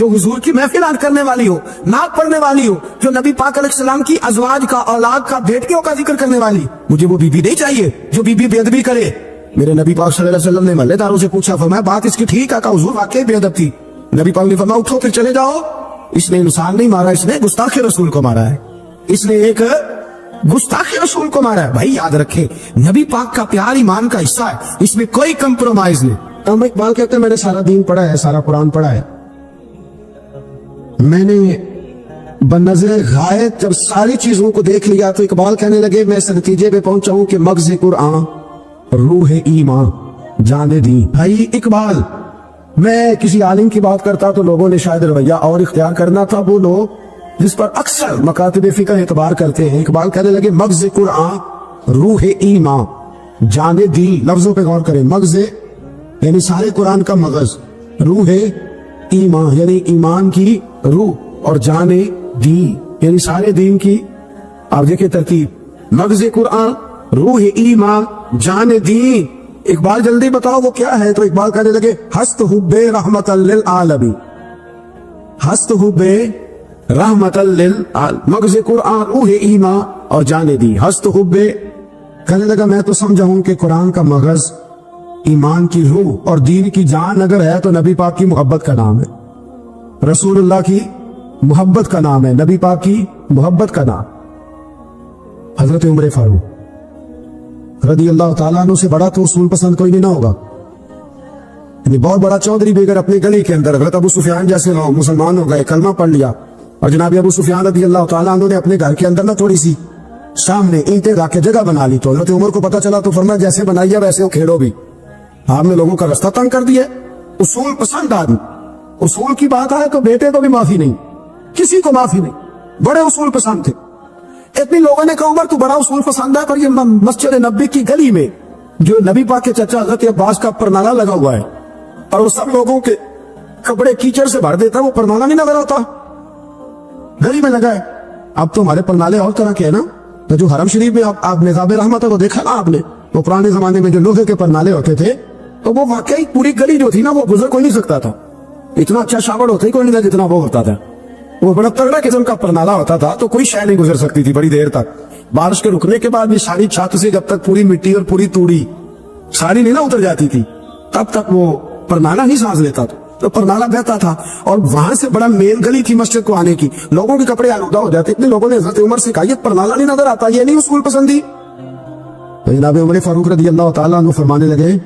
[SPEAKER 2] جو حضور کی محفل کرنے والی ہو, نعت پڑھنے والی ہو, جو نبی پاک علیہ السلام کی ازواج کا, اولاد کا, بیٹیوں کا ذکر کرنے والی. مجھے وہ بی بی نہیں چاہیے جو بی بی بے ادبی کرے. میرے نبی پاک صلی اللہ علیہ وسلم نے محلے داروں سے پوچھا, فرمایا بات اس کی ٹھیک ہے, کہا حضور واقعی بے ادب تھی. نبی پاک نے فرمایا اٹھو پھر چلے جاؤ, اس نے انسان نہیں مارا, اس نے گستاخ رسول کو مارا ہے, اس نے ایک گستاخ رسول کو مارا ہے. بھائی یاد رکھے نبی پاک کا پیار ایمان کا حصہ ہے, اس میں کوئی کمپرومائز نہیں. ہم اقبال کہتے ہیں میں نے سارا دین پڑھا ہے, سارا قرآن پڑھا ہے, میں نے بنظر غائب جب ساری چیزوں کو دیکھ لیا تو اقبال کہنے لگے میں اس نتیجے پہ پہنچا ہوں کہ مغز قرآن روح ایمان جان دین. بھائی اقبال, میں کسی عالم کی بات کرتا تو لوگوں نے شاید رویہ اور اختیار کرنا تھا, وہ لوگ جس پر اکثر مکاتب فقہ اعتبار کرتے ہیں. اقبال کہنے لگے مغز قرآن روح ایمان جان دین. لفظوں پہ غور کریں, مغز یعنی سارے قرآن کا مغز, روح ایمان یعنی ایمان کی روح, اور جان دین یعنی سارے دین کی. آپ دیکھیں ترتیب, مغز قرآن روح ایمان جان دین. اقبال جلدی بتاؤ وہ کیا ہے؟ تو اقبال کہنے لگے ہست حب رحمت للعالمین, ہست حب رحمت للعالمین, مغز قرآن روح ایمان اور جان دین. ہست حب, کہنے لگا میں تو سمجھا ہوں کہ قرآن کا مغز ایمان کی روح اور دین کی جان اگر ہے تو نبی پاک کی محبت کا نام ہے, رسول اللہ کی محبت کا نام ہے, نبی پاک کی محبت کا نام. حضرت عمر فاروق رضی اللہ تعالیٰ عنہ سے بڑا تو اصول پسند کوئی نہیں نہ ہوگا. یعنی بہت بڑا چودھری بھی اگر اپنی گلی کے اندر حضرت ابو سفیان جیسے لوگ مسلمان ہو گئے, کلمہ پڑھ لیا, اور جناب ابو سفیان رضی اللہ تعالیٰ عنہ نے اپنے گھر کے اندر نہ تھوڑی سی سامنے اینٹیں رکھ کے جگہ بنا لی, تو حضرت عمر کو پتا چلا تو فرمایا جیسے بنائی ہے ویسے وہ کھیڑو بھی, آپ نے لوگوں کا رستہ تنگ کر دیا. اصول پسند آدمی, اصول کی بات آئے تو بیٹے کو بھی معافی نہیں, کسی کو معافی نہیں, بڑے اصول پسند تھے. اتنی لوگوں نے کہا عمر تو بڑا اصول پسند ہے, پر یہ مسجد نبی کی گلی میں جو نبی پاک کے چچا حضرت عباس کا پرنالہ لگا ہوا ہے اور وہ سب لوگوں کے کپڑے کیچڑ سے بھر دیتا, وہ پرنالہ نہیں نظر آتا, گلی میں لگا ہے. اب تو ہمارے پرنالے اور طرح کے ہیں نا, تو جو حرم شریف میں آپ نظام رحمت ہے وہ دیکھا نا آپ نے, وہ پرانے زمانے میں جو لوہے کے پرنالے ہوتے تھے تو وہ واقعی پوری گلی جو تھی نا وہ گزر کوئی نہیں سکتا تھا, اتنا اچھا شاور ہوتا ہی کوئی نہیں تھا جتنا وہ ہوتا تھا. وہ بڑا تگڑا قسم کا پرنالہ ہوتا تھا, تو کوئی شے نہیں گزر سکتی تھی بڑی دیر تک. بارش کے رکنے کے بعد بھی ساری چھت سے جب تک پوری مٹی اور پوری توڑی ساری نہیں نہ اتر جاتی تھی تب تک وہ پرنالہ ہی سانس لیتا تھا, تو پرنالہ بہتا تھا. اور وہاں سے بڑا مین گلی تھی مسجد کو آنے کی, لوگوں کے کپڑے آلودہ ہو جاتے. اتنے لوگوں نے حضرت عمر سے کہا یہ پرنالہ نہیں نظر آتا, یہ نہیں اصول پسندی. جناب عمر فاروق رضی اللہ تعالیٰ عنہ فرمانے لگے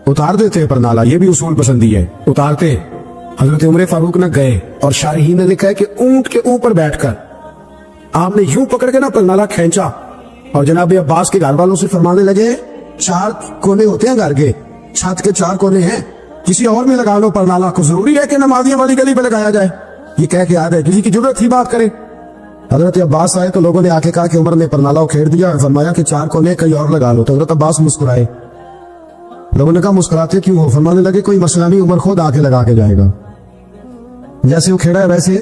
[SPEAKER 2] اتار دیتے پرنالہ, یہ بھی اصول پسندی ہے, اتارتے. حضرت عمر فاروق نہ گئے, اور شارحین نے لکھا ہے کہ اونٹ کے اوپر بیٹھ کر آپ نے یوں پکڑ کے نا پرنالہ کھینچا, اور جناب عباس کے گھر والوں سے فرمانے لگے 4 کونے ہوتے ہیں گھر کے, چھت کے 4 کونے ہیں, کسی اور میں لگا لو پرنالہ کو, ضروری ہے کہ نمازیوں والی گلی پہ لگایا جائے. یہ کہہ کے آ گئے, کسی کی ضرورت تھی بات کرے. حضرت عباس آئے تو لوگوں نے آ کے کہا کہ عمر نے پرنالہ کھیڑ دیا, اور فرمایا کہ 4 کونے کہیں اور لگا لو. تو حضرت عباس مسکرائے. لوگوں نے کہا مسکراتے کیوں ہو؟ فرمانے لگے کوئی مسئلہ نہیں, عمر خود آ کے لگا کے جائے گا. جیسے وہ کھیڑا ہے ویسے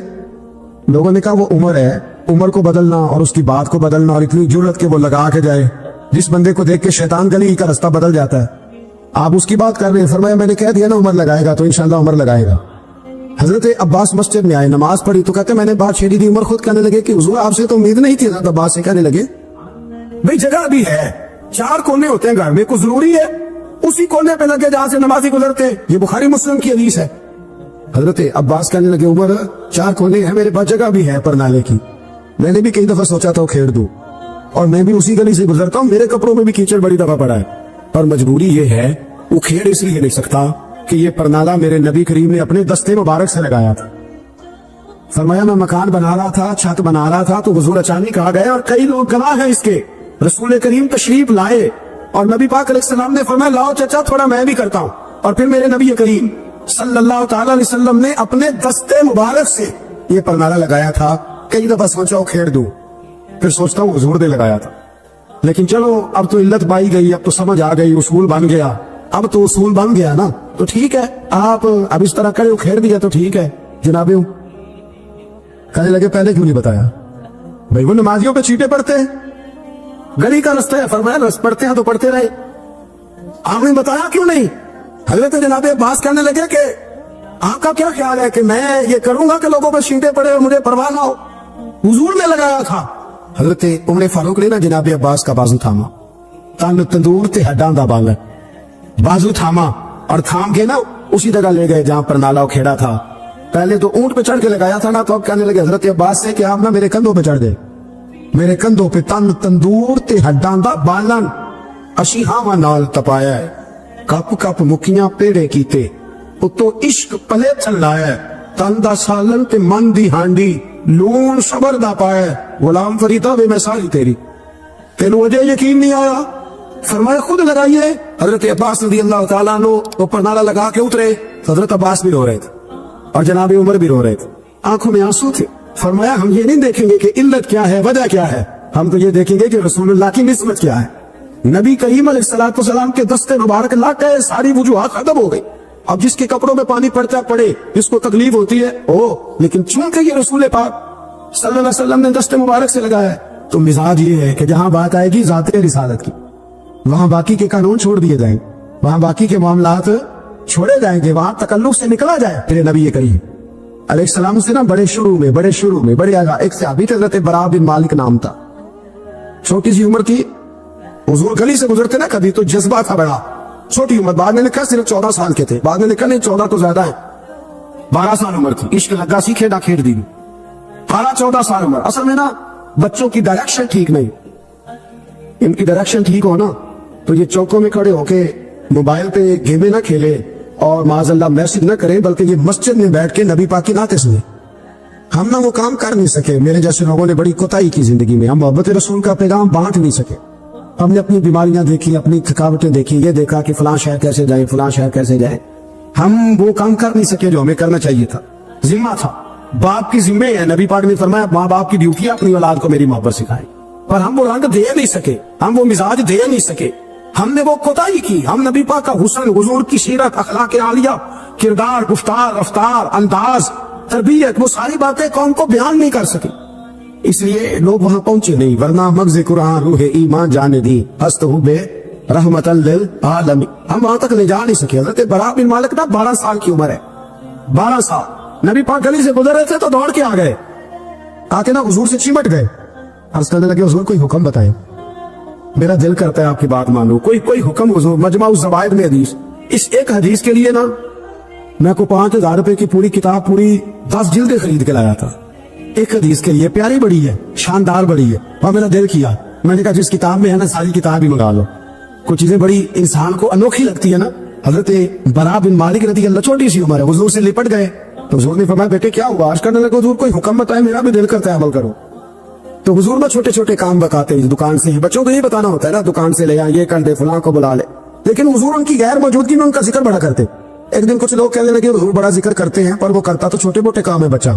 [SPEAKER 2] لوگوں نے کہا وہ عمر ہے, عمر کو بدلنا اور اس کی بات کو بدلنا, اور اتنی جرت کہ وہ لگا کے جائے. جس بندے کو دیکھ کے شیطان گلی کا رستہ بدل جاتا ہے, آپ اس کی بات کر رہے ہیں. فرمایا میں نے کہہ دیا نا عمر لگائے گا, تو انشاءاللہ عمر لگائے گا. حضرت عباس مسجد میں آئے, نماز پڑھی, تو کہتے میں نے بات چھیڑی تھی. عمر خود کہنے لگے کہ حضور آپ سے تو امید نہیں تھی. حضرت عباس سے کہنے لگے بھئی جگہ بھی ہے, 4 کونے ہوتے ہیں گھر میں, کو ضروری ہے اسی کونے پہ لگے جہاں سے نمازی گزرتے. یہ بخاری مسلم کی حدیث ہے. حضرت عباس کہنے لگے عمر 4 کونے ہیں, میرے پاس جگہ بھی ہے پرنالے کی, میں نے بھی کئی دفعہ سوچا تھا وہ کھیڑ دوں, اور میں بھی اسی گلی سے گزرتا ہوں, میرے کپڑوں میں بھی کیچڑ بڑی دفعہ پڑا ہے, پر مجبوری یہ ہے وہ کھیڑ اس لیے نہیں سکتا کہ یہ پرنالہ میرے نبی کریم نے اپنے دستے مبارک سے لگایا تھا. فرمایا میں مکان بنا رہا تھا, چھت بنا رہا تھا, تو حضور اچانک آ گئے, اور کئی لوگ گواہ ہیں اس کے. رسول کریم تشریف لائے اور نبی پاک علیہ السلام نے فرمایا لاؤ چچا تھوڑا میں بھی کرتا ہوں, اور پھر میرے نبی کریم صلی اللہ تعالی علیہ وسلم نے اپنے دستے مبارک سے یہ پرنالہ لگایا تھا. کئی دفعہ سوچا وہ کھیڑ دوں, پھر سوچتا ہوں حضور نے لگایا تھا. لیکن چلو اب تو علت پائی گئی, اب تو سمجھ آ گئی, اصول بن گیا. اب تو اصول بن گیا نا, تو ٹھیک ہے, آپ اب اس طرح کرے کھیڑ دیا تو ٹھیک ہے جناب. کہنے لگے پہلے کیوں نہیں بتایا؟ بھائی وہ نمازیوں پہ چیٹے پڑتے ہیں, گلی کا رستہ ہے, فرمایا رست پڑھتے ہیں تو پڑھتے رہے, آپ نے بتایا کیوں نہیں؟ حضرت جناب عباس کہنے لگے کہ آپ کا کیا خیال ہے کہ میں یہ کروں گا کہ لوگوں پہ چھینٹے پڑے اور مجھے پرواہ نہ ہو؟ حضور نے لگایا تھا. حضرت عمر فاروق نے نا جناب عباس کا بازو تھاما, تن تندور تے ہڈاں دا بالن, بازو تھاما اور تھام کے نا اسی جگہ لے گئے جہاں پر نالا کھیڑا تھا. پہلے تو اونٹ پہ چڑھ کے لگایا تھا نا, تو اب کہنے لگے حضرت عباس سے کہ آپ نا میرے کندھوں پہ چڑھ گئے, میرے کندھوں پہ تن تندور تے ہڈاں دا بالن, اشی ہاواں نال تپایا ہے, کپ کپ مکیاں پیڑے کیتے, اتو عشق پلے چلایا, تن دا سالن تے من دی ہانڈی, لون صبر دا پایا, غلام فریدہ وے میں ساری تیری, تینوں وجہ یقین نہیں آیا؟ فرمایا خود لگائیے. حضرت عباس رضی اللہ تعالیٰ عنہ اوپر نالا لگا کے اترے, حضرت عباس بھی رو رہے تھے اور جناب عمر بھی رو رہے تھے, آنکھوں میں آنسو تھے. فرمایا ہم یہ نہیں دیکھیں گے کہ علت کیا ہے, وجہ کیا ہے, ہم تو یہ دیکھیں گے کہ رسول اللہ کی نسبت کیا ہے. نبی کریم علیہ الصلوۃ والسلام کے دستے مبارک لگ گئے, ساری وجوہات ختم ہو گئی. اب جس کے کپڑوں میں پانی پڑتا پڑے, جس کو تکلیف ہوتی ہے لیکن چونکہ یہ رسول پاک صلی اللہ علیہ وسلم نے دستے مبارک سے لگایا ہے, تو مزاج یہ ہے کہ جہاں بات آئے گی ذات رسالت کی, وہاں باقی کے قانون چھوڑ دیے جائیں, وہاں باقی کے معاملات چھوڑے جائیں گے, وہاں تکلف سے نکلا جائے. پھر نبی کریم علیہ السلام سے نا بڑے شروع میں بڑے آگا ایک صحابی تھے, حضرت برا بن مالک نام تھا, چھوٹی سی عمر تھی. حضور گلی سے گزرتے نا کبھی تو جذبہ تھا بڑا, چھوٹی عمر, بعد میں لکھا صرف 14 سال کے تھے, بعد میں لکھا نہیں 14 تو زیادہ ہے, 12 سال عمر تھی. عشق لگا سی کھیڑا کھیڑ دی, 12-14 سال عمر. اصل میں نا بچوں کی ڈائریکشن ٹھیک نہیں, ان کی ڈائریکشن ٹھیک ہو نا تو یہ چوکوں میں کھڑے ہو کے موبائل پہ گیمیں نہ کھیلے اور معاذ اللہ میسج نہ کریں, بلکہ یہ مسجد میں بیٹھ کے نبی پاک کی نعتیں سنیں. ہم نہ وہ کام کر نہیں سکے, میرے جیسے لوگوں نے بڑی کوتاہی کی زندگی میں, ہم محبت رسول کا پیغام بانٹ نہیں سکے. ہم نے اپنی بیماریاں دیکھی, اپنی تھکاوٹیں دیکھی, یہ دیکھا کہ فلاں شہر کیسے جائیں, فلاں شہر کیسے جائیں. ہم وہ کام کر نہیں سکے جو ہمیں کرنا چاہیے تھا. ذمہ تھا, باپ کی ذمہ ہے. نبی پاک نے فرمایا ماں باپ کی ڈیوٹی ہے اپنی اولاد کو میری محبت سکھائیں, پر ہم وہ رنگ دے نہیں سکے, ہم وہ مزاج دے نہیں سکے, ہم نے وہ کوتاہی کی. ہم نبی پاک کا حسن, حضور کی سیرت, اخلاق عالیہ, کردار, گفتار, رفتار, انداز, تربیت, وہ ساری باتیں قوم کو بیان نہیں کر سکے, اس لیے لوگ وہاں پہنچے نہیں. ورنہ مغز قرآن روح ایمان جانے دی, ہست ہو بے رحمت للعالمین, ہم وہاں تک لے جا نہیں سکے. حضرت برا بن مالک نا 12 سال کی عمر ہے, 12 سال. نبی پاک گلی سے گزر رہے تھے تو دوڑ کے آ گئے, آ کے نا حضور سے چمٹ گئے, عرض کرنے لگے حضور کوئی حکم بتائیں, میرا دل کرتا ہے آپ کی بات مانو, کوئی حکم حضور. مجمع الزوائد میں حدیث, اس ایک حدیث کے لیے نا میں کو 5,000 روپے کی پوری کتاب, پوری 10 جلدیں خرید کے لایا تھا ایک حدیث کے لیے. پیاری بڑی ہے, شاندار بڑی ہے, اور میرا دل کیا, میں نے کہا جس کتاب میں ہے نا ساری کتاب ہی منگا لو. کچھ چیزیں بڑی انسان کو انوکھی لگتی ہے نا. حضرت برا بن مالک رضی اللہ, چھوٹی سی عمر ہے, حضور سے لپٹ گئے تو حضور نے فرمایا بیٹے کیا ہوا؟ عرض کرنے لگے حضور کوئی حکم بتائے, میرا بھی دل کرتا ہے عمل کرو. تو حضور میں چھوٹے چھوٹے کام بتاتے ہیں, دکان سے, بچوں کو یہ بتانا ہوتا ہے نا, دکان سے لے آ, یہ کر دے, فلاں کو بلا لے. لیکن حضور ان کی غیر موجودگی میں ان کا ذکر بڑا کرتے. ایک دن کچھ لوگ کہنے لگے حضور بڑا ذکر کرتے ہیں, پر وہ کرتا تو چھوٹے موٹے کام ہے بچہ.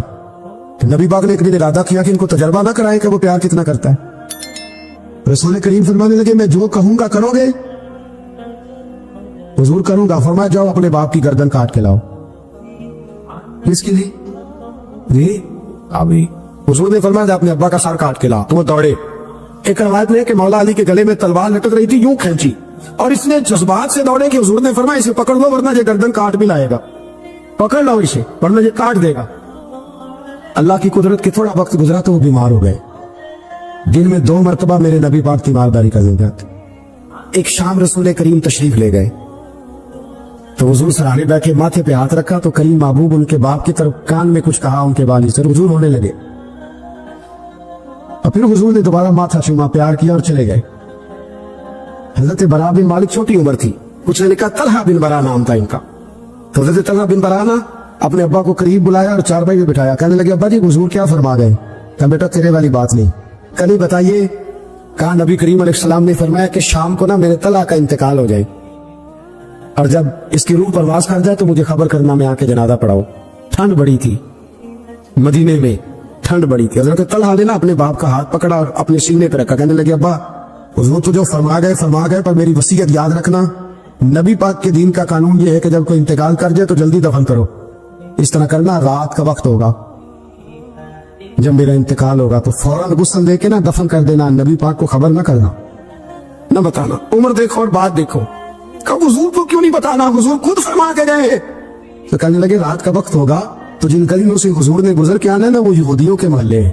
[SPEAKER 2] نبی پاک نے ایک دن ارادہ کیا کہ ان کو تجربہ نہ کرائے کہ وہ پیار کتنا کرتا ہے. رسول کریم فرمانے لگے میں جو کہوں گا کرو گے؟ حضور کروں گا. فرمایا جاؤ اپنے باپ کی گردن کاٹ کے لاؤ. کس کے لیے؟ جی ابھی. حضور نے فرمایا اپنے ابا کا سر کاٹ کے لا. تو وہ دوڑے. ایک روایت میں کہ مولا علی کے گلے میں تلوار لٹک رہی تھی, یوں کھینچی, اور اس نے جذبات سے دوڑے کہ حضور نے فرمایا اسے پکڑ لو ورنہ یہ گردن کاٹ بھی لائے گا, پکڑ لو اسے ورنہ یہ کاٹ دے گا. اللہ کی قدرت کے تھوڑا وقت گزرا تو وہ بیمار ہو گئے. دن میں 2 مرتبہ میرے نبی پاک تیمارداری کر دیتے تھے. ایک شام رسول کریم تشریف لے گئے تو حضور سرانے بیٹھے, ماتھے پہ ہاتھ رکھا تو کریم محبوب ان کے باپ کی طرف کان میں کچھ کہا, ان کے والی سے حضور ہونے لگے. اور پھر حضور نے دوبارہ ماتھا چوما, پیار کیا اور چلے گئے. حضرت برا بن مالک چھوٹی عمر تھی, کچھ نے لکھا طلحہ بن برا نام تھا ان کا. تو حضرت طلحہ بن برا نا اپنے ابا کو قریب بلایا اور چارپائی میں بٹھایا. کہنے لگے ابا جی حضور کیا فرما گئے؟ کہ بیٹا تیرے والی بات نہیں, کل بتائیے. کہا نبی کریم علیہ السلام نے فرمایا کہ شام کو نا میرے طلحہ کا انتقال ہو جائے, اور جب اس کی روح پرواز کر جائے تو مجھے خبر کرنا, میں آ کے جنازہ پڑھاؤ. ٹھنڈ بڑی تھی, مدینے میں ٹھنڈ بڑی تھی. حضرت طلحہ نے نا اپنے باپ کا ہاتھ پکڑا اور اپنے سینے پہ رکھا. کہنے لگے ابا حضور تو جو فرما گئے, پر میری وصیت یاد رکھنا, نبی پاک کے دین کا قانون یہ ہے کہ جب کوئی انتقال کر جائے تو جلدی دفن کرو. اس طرح کرنا, رات کا وقت ہوگا جب میرا انتقال ہوگا تو فوراً غسل دے کے نا دفن کر دینا, نبی پاک کو خبر نہ کرنا, نہ بتانا. عمر دیکھو اور بات دیکھو. کب حضور کو کیوں نہیں بتانا؟ حضور خود فرما کے گئے تو کہنے لگے رات کا وقت ہوگا تو جن گلیوں سے حضور نے گزر کے آنا نا وہ یہودیوں کے محلے ہیں،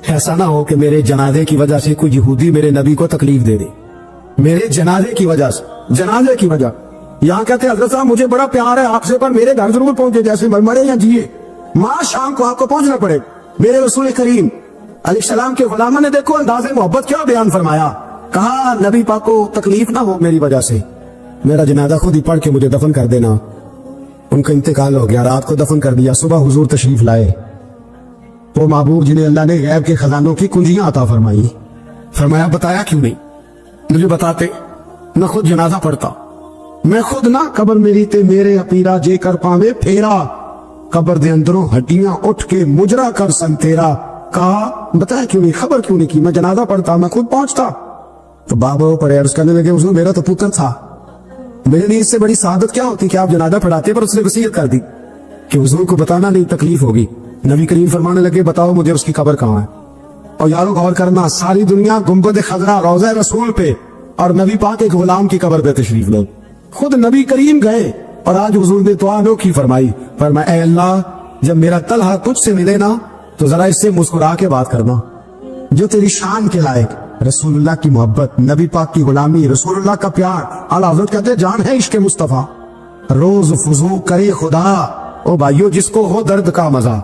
[SPEAKER 2] ایسا نہ ہو کہ میرے جنازے کی وجہ سے کوئی یہودی میرے نبی کو تکلیف دے دے، میرے جنازے کی وجہ سے، جنازے کی وجہ یہاں کہتے ہیں حضرت صاحب مجھے بڑا پیار ہے آپ سے، پر میرے گھر ضرور پہنچے، جیسے مرے یا جیے، ماں شام کو آپ کو پہنچنا پڑے۔ میرے رسول کریم علیہ السلام کے غلاموں نے دیکھو انداز محبت کیا بیان فرمایا، کہا نبی پاک کو تکلیف نہ ہو میری وجہ سے، میرا جنازہ خود ہی پڑھ کے مجھے دفن کر دینا۔ ان کا انتقال ہو گیا، رات کو دفن کر دیا، صبح حضور تشریف لائے، وہ محبوب جنہیں اللہ نے غیب کے خزانوں کی کنجیاں عطا فرمائی، فرمایا بتایا کیوں نہیں، مجھے بتاتے، میں خود جنازہ پڑھتا، میں خود نہ قبر میری تے میرے اپیرا جے کر پاوے پھیرا، قبر دے اندروں ہڈیاں اٹھ کے مجرا کر سن تیرا، کہا بتایا کیوں نہیں، خبر کیوں نہیں کی، میں جنازہ پڑھتا، میں خود پہنچتا۔ تو بابا پڑے عرض کرنے لگے حضور میرا تو پتر تھا، میرے لیے اس سے بڑی سعادت کیا ہوتی کہ آپ جنازہ پڑھاتے، پر اس نے وصیت کر دی کہ حضور کو بتانا نہیں تکلیف ہوگی۔ نبی کریم فرمانے لگے بتاؤ مجھے اس کی قبر کہاں ہے۔ اور یارو غور کرنا، ساری دنیا گنبد خضرا روضہ رسول پہ اور نبی پاک ایک غلام کی قبر پہ تشریف لو، خود نبی کریم گئے اور آج حضور نے دعا انوکھی فرمائی، فرمایا اے اللہ جب میرا طلحہ تجھ سے ملے نا تو ذرا اس سے مسکرا کے بات کرنا، جو تیری شان کے لائق، رسول اللہ کی محبت، نبی پاک کی غلامی، رسول اللہ کا پیار۔ اعلیٰ حضرت کہتے ہیں جان ہے عشق مصطفیٰ، روز فضو کرے خدا، او بھائیو جس کو ہو درد کا مزہ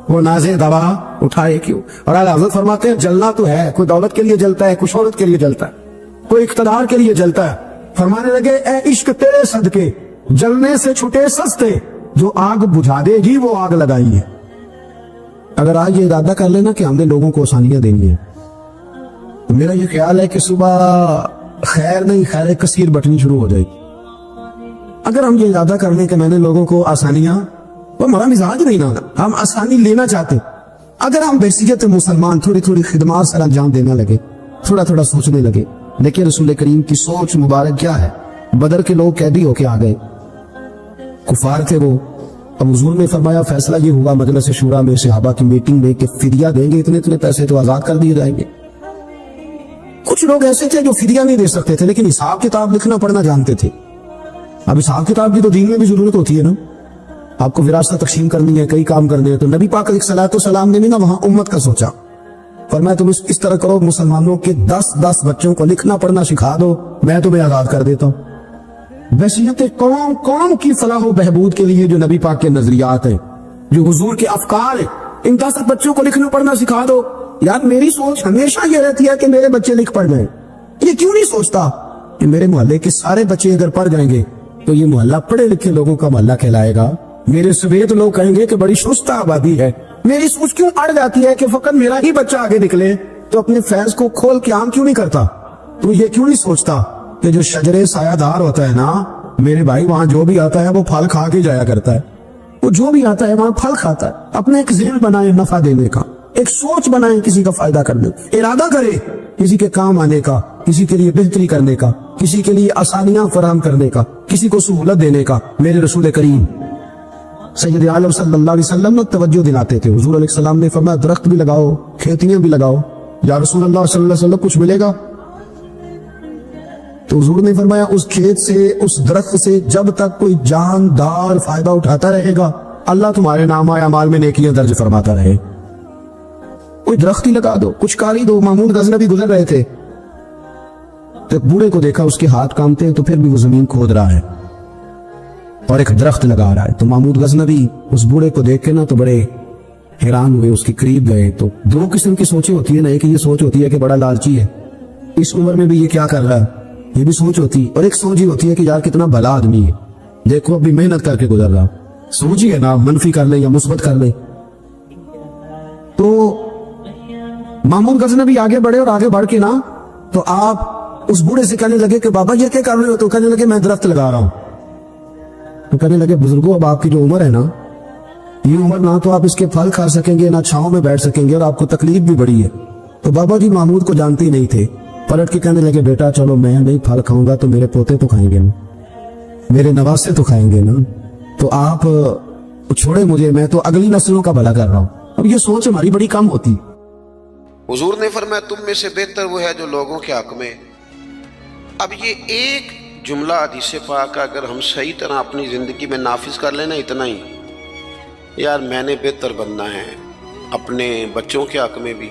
[SPEAKER 2] وہ نازے دوا اٹھائے کیوں۔ اور اعلیٰ حضرت فرماتے ہیں جلنا تو ہے، کوئی دولت کے لیے جلتا ہے، کوئی شہرت کے لیے جلتا ہے، کوئی اقتدار کے لیے جلتا ہے۔ فرمانے لگے اے عشق تیرے صدقے جلنے سے چھٹے سستے، جو آگ بجھا دے گی وہ آگ لگائی ہے۔ اگر آج یہ ارادہ کر لینا کہ ہم نے لوگوں کو آسانیاں دینی ہیں، تو میرا یہ خیال ہے کہ صبح خیر نہیں خیر کثیر بٹنی شروع ہو جائے گی۔ اگر ہم یہ ارادہ کر لیں کہ میں نے لوگوں کو آسانیاں، وہ ہمارا مزاج نہیں نا، ہم آسانی لینا چاہتے، اگر ہم بحیثیت مسلمان تھوڑی تھوڑی خدمات سر انجام دینے لگے، تھوڑا تھوڑا سوچنے لگے، دیکھیں رسول کریم کی سوچ مبارک کیا ہے۔ بدر کے لوگ قیدی ہو کے آ گئے، کفار تھے وہ، اب حضور نے فرمایا فیصلہ یہ ہوا مجلس شورا میں صحابہ کی میٹنگ میں کہ فدیہ دیں گے اتنے اتنے پیسے تو آزاد کر دیے جائیں گے۔ کچھ لوگ ایسے تھے جو فدیہ نہیں دے سکتے تھے لیکن حساب کتاب لکھنا پڑھنا جانتے تھے۔ اب حساب کتاب کی تو دین میں بھی ضرورت ہوتی ہے نا، آپ کو وراثت تقسیم کرنی ہے، کئی کام کرنے ہیں، تو نبی پاک علیہ الصلوۃ والسلام نے بھی نا وہاں امت کا سوچا، فرمایا تم اس طرح کرو مسلمانوں کے 10 بچوں کو لکھنا پڑھنا سکھا دو، میں تمہیں آزاد کر دیتا ہوں۔ بحیثیت قوم کی فلاح و بہبود کے لیے جو نبی پاک کے نظریات ہیں، جو حضور کے افکار ہیں، ان 10 بچوں کو لکھنا پڑھنا سکھا دو۔ یار میری سوچ ہمیشہ یہ رہتی ہے کہ میرے بچے لکھ پڑھ جائیں، یہ کیوں نہیں سوچتا کہ میرے محلے کے سارے بچے اگر پڑھ جائیں گے تو یہ محلہ پڑھے لکھے لوگوں کا محلہ کہلائے گا، میرے سویت لوگ کہیں گے کہ بڑی شستہ آبادی ہے۔ میری سوچ کیوں اڑ جاتی ہے کہ فقط میرا ہی بچہ آگے نکلے، تو اپنے فیض کو کھول کے عام کیوں نہیں کرتا؟ تو یہ کیوں نہیں سوچتا کہ جو شجرے سایہ دار ہوتا ہے نا میرے بھائی، وہاں جو بھی آتا ہے وہ پھل کھا کے جایا کرتا ہے، وہ جو بھی آتا ہے وہاں پھل کھاتا ہے۔ اپنے ایک ذہن بنائیں نفع دینے کا، ایک سوچ بنائیں کسی کا فائدہ کرنے، ارادہ کرے کسی کے کام آنے کا، کسی کے لیے بہتری کرنے کا، کسی کے لیے آسانیاں فراہم کرنے کا، کسی کو سہولت دینے کا۔ میرے رسول کریم سید عالم صلی اللہ علیہ وسلم نے توجہ دلاتے تھے، حضور علیہ السلام نے فرمایا درخت بھی لگاؤ، کھیتیاں بھی لگاؤ، یا رسول اللہ صلی اللہ علیہ وسلم کچھ ملے گا؟ تو حضور نے فرمایا اس کھیت سے، اس درخت سے جب تک کوئی جاندار فائدہ اٹھاتا رہے گا اللہ تمہارے نامہ اعمال میں نیکیاں درج فرماتا رہے۔ کوئی درخت ہی لگا دو، کچھ کاری دو۔ محمود غزنوی گزر رہے تھے تو ایک بوڑھے کو دیکھا، اس کے ہاتھ کامتے ہیں تو پھر بھی وہ زمین کھود رہا ہے اور ایک درخت لگا رہا ہے۔ تو محمود غزنوی اس بوڑھے کو دیکھ کے نا تو بڑے حیران ہوئے، اس کے قریب گئے۔ تو دو قسم کی سوچیں ہوتی ہے نا، ایک یہ سوچ ہوتی ہے کہ بڑا لالچی ہے، اس عمر میں بھی یہ کیا کر رہا ہے، یہ بھی سوچ ہوتی ہے، اور ایک سوچ ہی ہوتی ہے کہ یار کتنا بھلا آدمی ہے، دیکھو اب بھی محنت کر کے گزر رہا۔ سوچ ہی ہے نا، منفی کر لے یا مثبت کر لے۔ تو محمود غزنوی آگے بڑھے اور آگے بڑھ کے نا تو آپ اس بوڑھے سے کہنے لگے کہ بابا یہ کیا کر رہے ہو؟ تو کہنے لگے میں درخت لگا رہا ہوں۔ تو کہنے لگے بزرگوں اب آپ کی جو عمر ہے نا، یہ عمر نہ تو آپ اس کے پھل کھا سکیں گے، نہ چھاؤں میں بیٹھ سکیں گے، اور آپ کو تکلیف بھی بڑی ہے۔ تو بابا جی محمود کو جانتے ہی نہیں تھے، پلٹ کے کہنے لگے بیٹا چلو میں نہیں پھل کھاؤں گا تو میرے پوتے تو کھائیں گے نا، میرے نواسے تو کھائیں گے نا، تو آپ چھوڑے مجھے، میں تو اگلی نسلوں کا بھلا کر رہا ہوں۔ اب یہ سوچ ہماری بڑی کم ہوتی۔
[SPEAKER 1] حضور نے فرمایا تم میں سے بہتر وہ ہے جو لوگوں کے حق میں۔ اب یہ ایک جملہ حدیث پاک اگر ہم صحیح طرح اپنی زندگی میں نافذ کر لینا اتنا ہی، یار میں نے بہتر بننا ہے، اپنے بچوں کے حق میں بھی،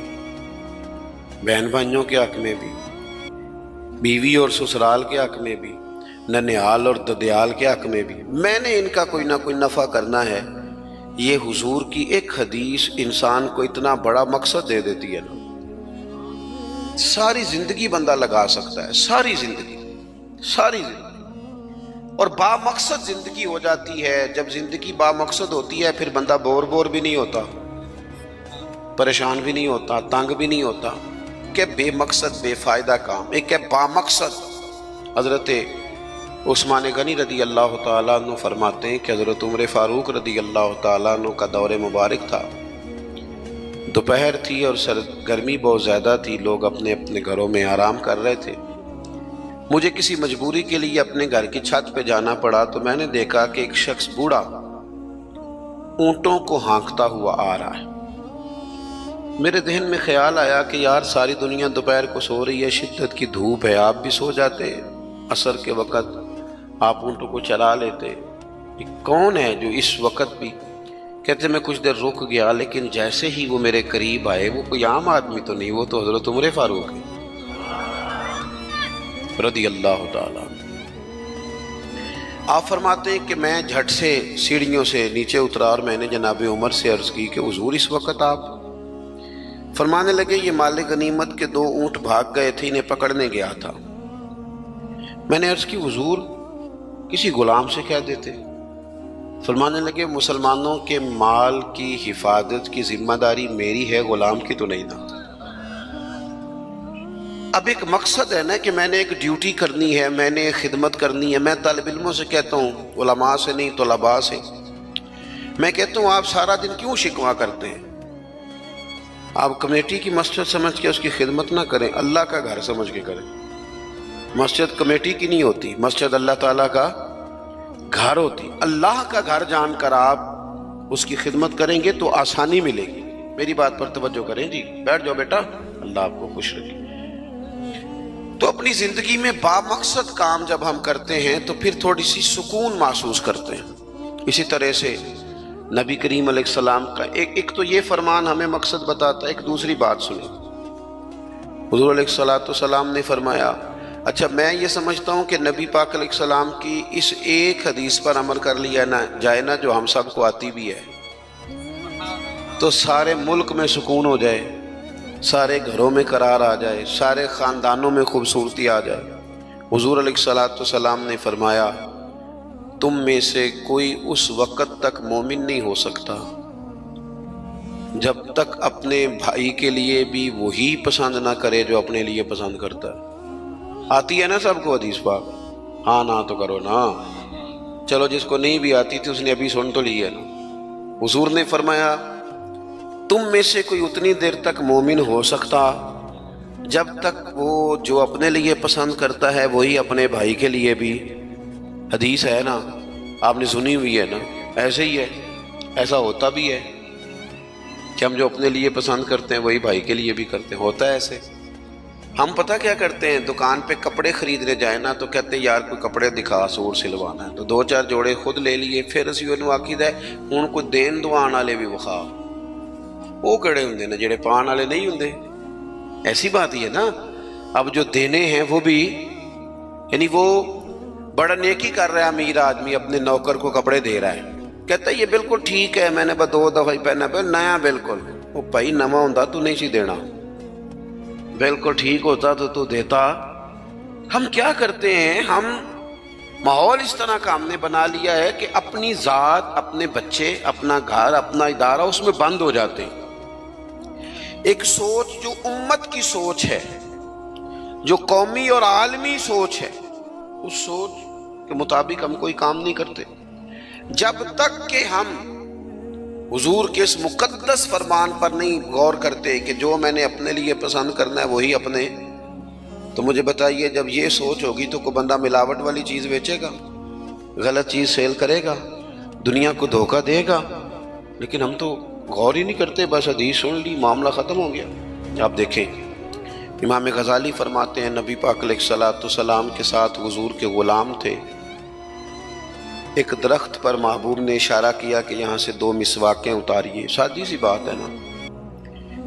[SPEAKER 1] بہن بھائیوں کے حق میں بھی، بیوی اور سسرال کے حق میں بھی، ننیال اور ددیال کے حق میں بھی، میں نے ان کا کوئی نہ کوئی نفع کرنا ہے۔ یہ حضور کی ایک حدیث انسان کو اتنا بڑا مقصد دے دیتی ہے نا، ساری زندگی بندہ لگا سکتا ہے، ساری زندگی اور با مقصد زندگی ہو جاتی ہے۔ جب زندگی با مقصد ہوتی ہے پھر بندہ بور بھی نہیں ہوتا، پریشان بھی نہیں ہوتا، تنگ بھی نہیں ہوتا کہ بے مقصد بے فائدہ کام۔ ایک ہے با مقصد۔ حضرت عثمان غنی رضی اللہ تعالیٰ عنہ فرماتے ہیں کہ حضرت عمر فاروق رضی اللہ تعالیٰ عنہ کا دور مبارک تھا، دوپہر تھی اور گرمی بہت زیادہ تھی، لوگ اپنے اپنے گھروں میں آرام کر رہے تھے۔ مجھے کسی مجبوری کے لیے اپنے گھر کی چھت پہ جانا پڑا تو میں نے دیکھا کہ ایک شخص بوڑھا اونٹوں کو ہانکتا ہوا آ رہا ہے۔ میرے ذہن میں خیال آیا کہ یار ساری دنیا دوپہر کو سو رہی ہے، شدت کی دھوپ ہے، آپ بھی سو جاتے، عصر کے وقت آپ اونٹوں کو چلا لیتے، یہ کون ہے جو اس وقت بھی؟ کہتے میں کچھ دیر رک گیا، لیکن جیسے ہی وہ میرے قریب آئے، وہ کوئی عام آدمی تو نہیں، وہ تو حضرت عمر فاروق ہے رضی اللہ تعالیٰ۔ آپ فرماتے ہیں کہ میں جھٹ سے سیڑھیوں سے نیچے اترا اور میں نے جناب عمر سے عرض کی کہ حضور اس وقت آپ؟ فرمانے لگے یہ مال غنیمت کے 2 اونٹ بھاگ گئے تھے، انہیں پکڑنے گیا تھا۔ میں نے عرض کی حضور کسی غلام سے کہہ دیتے۔ فرمانے لگے مسلمانوں کے مال کی حفاظت کی ذمہ داری میری ہے، غلام کی تو نہیں نا۔ اب ایک مقصد ہے نا کہ میں نے ایک ڈیوٹی کرنی ہے، میں نے خدمت کرنی ہے۔ میں طالب علموں سے کہتا ہوں، علماء سے نہیں، طلباء سے میں کہتا ہوں آپ سارا دن کیوں شکوا کرتے ہیں؟ آپ کمیٹی کی مسجد سمجھ کے اس کی خدمت نہ کریں، اللہ کا گھر سمجھ کے کریں۔ مسجد کمیٹی کی نہیں ہوتی، مسجد اللہ تعالیٰ کا گھر ہوتی۔ اللہ کا گھر جان کر آپ اس کی خدمت کریں گے تو آسانی ملے گی۔ میری بات پر توجہ کریں جی، بیٹھ جاؤ بیٹا، اللہ آپ کو خوش رکھے۔ تو اپنی زندگی میں با مقصد کام جب ہم کرتے ہیں تو پھر تھوڑی سی سکون محسوس کرتے ہیں۔ اسی طرح سے نبی کریم علیہ السلام کا ایک تو یہ فرمان ہمیں مقصد بتاتا ہے۔ ایک دوسری بات سنیں، حضور علیہ السلام نے فرمایا، اچھا میں یہ سمجھتا ہوں کہ نبی پاک علیہ السلام کی اس ایک حدیث پر عمل کر لیا نہ جائے نا، جو ہم سب کو آتی بھی ہے، تو سارے ملک میں سکون ہو جائے، سارے گھروں میں قرار آ جائے، سارے خاندانوں میں خوبصورتی آ جائے۔ حضور علیہ السلام نے فرمایا تم میں سے کوئی اس وقت تک مومن نہیں ہو سکتا جب تک اپنے بھائی کے لیے بھی وہی پسند نہ کرے جو اپنے لیے پسند کرتا ہے۔ آتی ہے نا سب کو حدیث پاک؟ ہاں نہ تو کرو نا، چلو جس کو نہیں بھی آتی تھی اس نے ابھی سن تو لی ہے نا۔ حضور نے فرمایا تم میں سے کوئی اتنی دیر تک مومن ہو سکتا جب تک وہ جو اپنے لیے پسند کرتا ہے وہی اپنے بھائی کے لیے بھی۔ حدیث ہے نا، آپ نے سنی ہوئی ہے نا، ایسے ہی ہے، ایسا ہوتا بھی ہے کہ ہم جو اپنے لیے پسند کرتے ہیں وہی بھائی کے لیے بھی کرتے ہیں، ہوتا ہے ایسے۔ ہم پتہ کیا کرتے ہیں، دکان پہ کپڑے خریدنے جائیں نا تو کہتے ہیں یار کوئی کپڑے دکھا، سوٹ سلوانا ہے، تو 2-4 جوڑے خود لے لیے، پھر اسی انہوں آکید ہے ہوں کوئی دین دوان والے بھی وخا، وہ کڑے ہوں نا جڑے پان والے نہیں ہوں۔ ایسی بات ہی ہے نا، اب جو دینے ہیں وہ بھی، یعنی وہ بڑا نیکی کر رہا ہے امیر آدمی، اپنے نوکر کو کپڑے دے رہا ہے، کہتا ہے یہ بالکل ٹھیک ہے، میں نے بس 2 دفعہ ہی پہنا پہ نیا، بالکل وہ بھائی نواں ہوتا تو نہیں سی دینا، بالکل ٹھیک ہوتا تو دیتا۔ ہم کیا کرتے ہیں، ہم ماحول اس طرح کا ہم نے بنا لیا ہے کہ اپنی ذات، اپنے بچے، اپنا گھر، اپنا ادارہ اس میں بند ہو جاتے ہیں۔ ایک سوچ جو امت کی سوچ ہے، جو قومی اور عالمی سوچ ہے، اس سوچ کے مطابق ہم کوئی کام نہیں کرتے جب تک کہ ہم حضور کے اس مقدس فرمان پر نہیں غور کرتے کہ جو میں نے اپنے لیے پسند کرنا ہے وہی اپنے۔ تو مجھے بتائیے جب یہ سوچ ہوگی تو کوئی بندہ ملاوٹ والی چیز بیچے گا، غلط چیز سیل کرے گا، دنیا کو دھوکہ دے گا؟ لیکن ہم تو غور ہی نہیں کرتے، بس حدیث سن لی، معاملہ ختم ہو گیا۔ آپ دیکھیں امام غزالی فرماتے ہیں نبی پاک علیہ الصلوۃ والسلام کے ساتھ حضور کے غلام تھے، ایک درخت پر محبوب نے اشارہ کیا کہ یہاں سے 2 مسواکیں اتاریے، سادی سی بات ہے نا،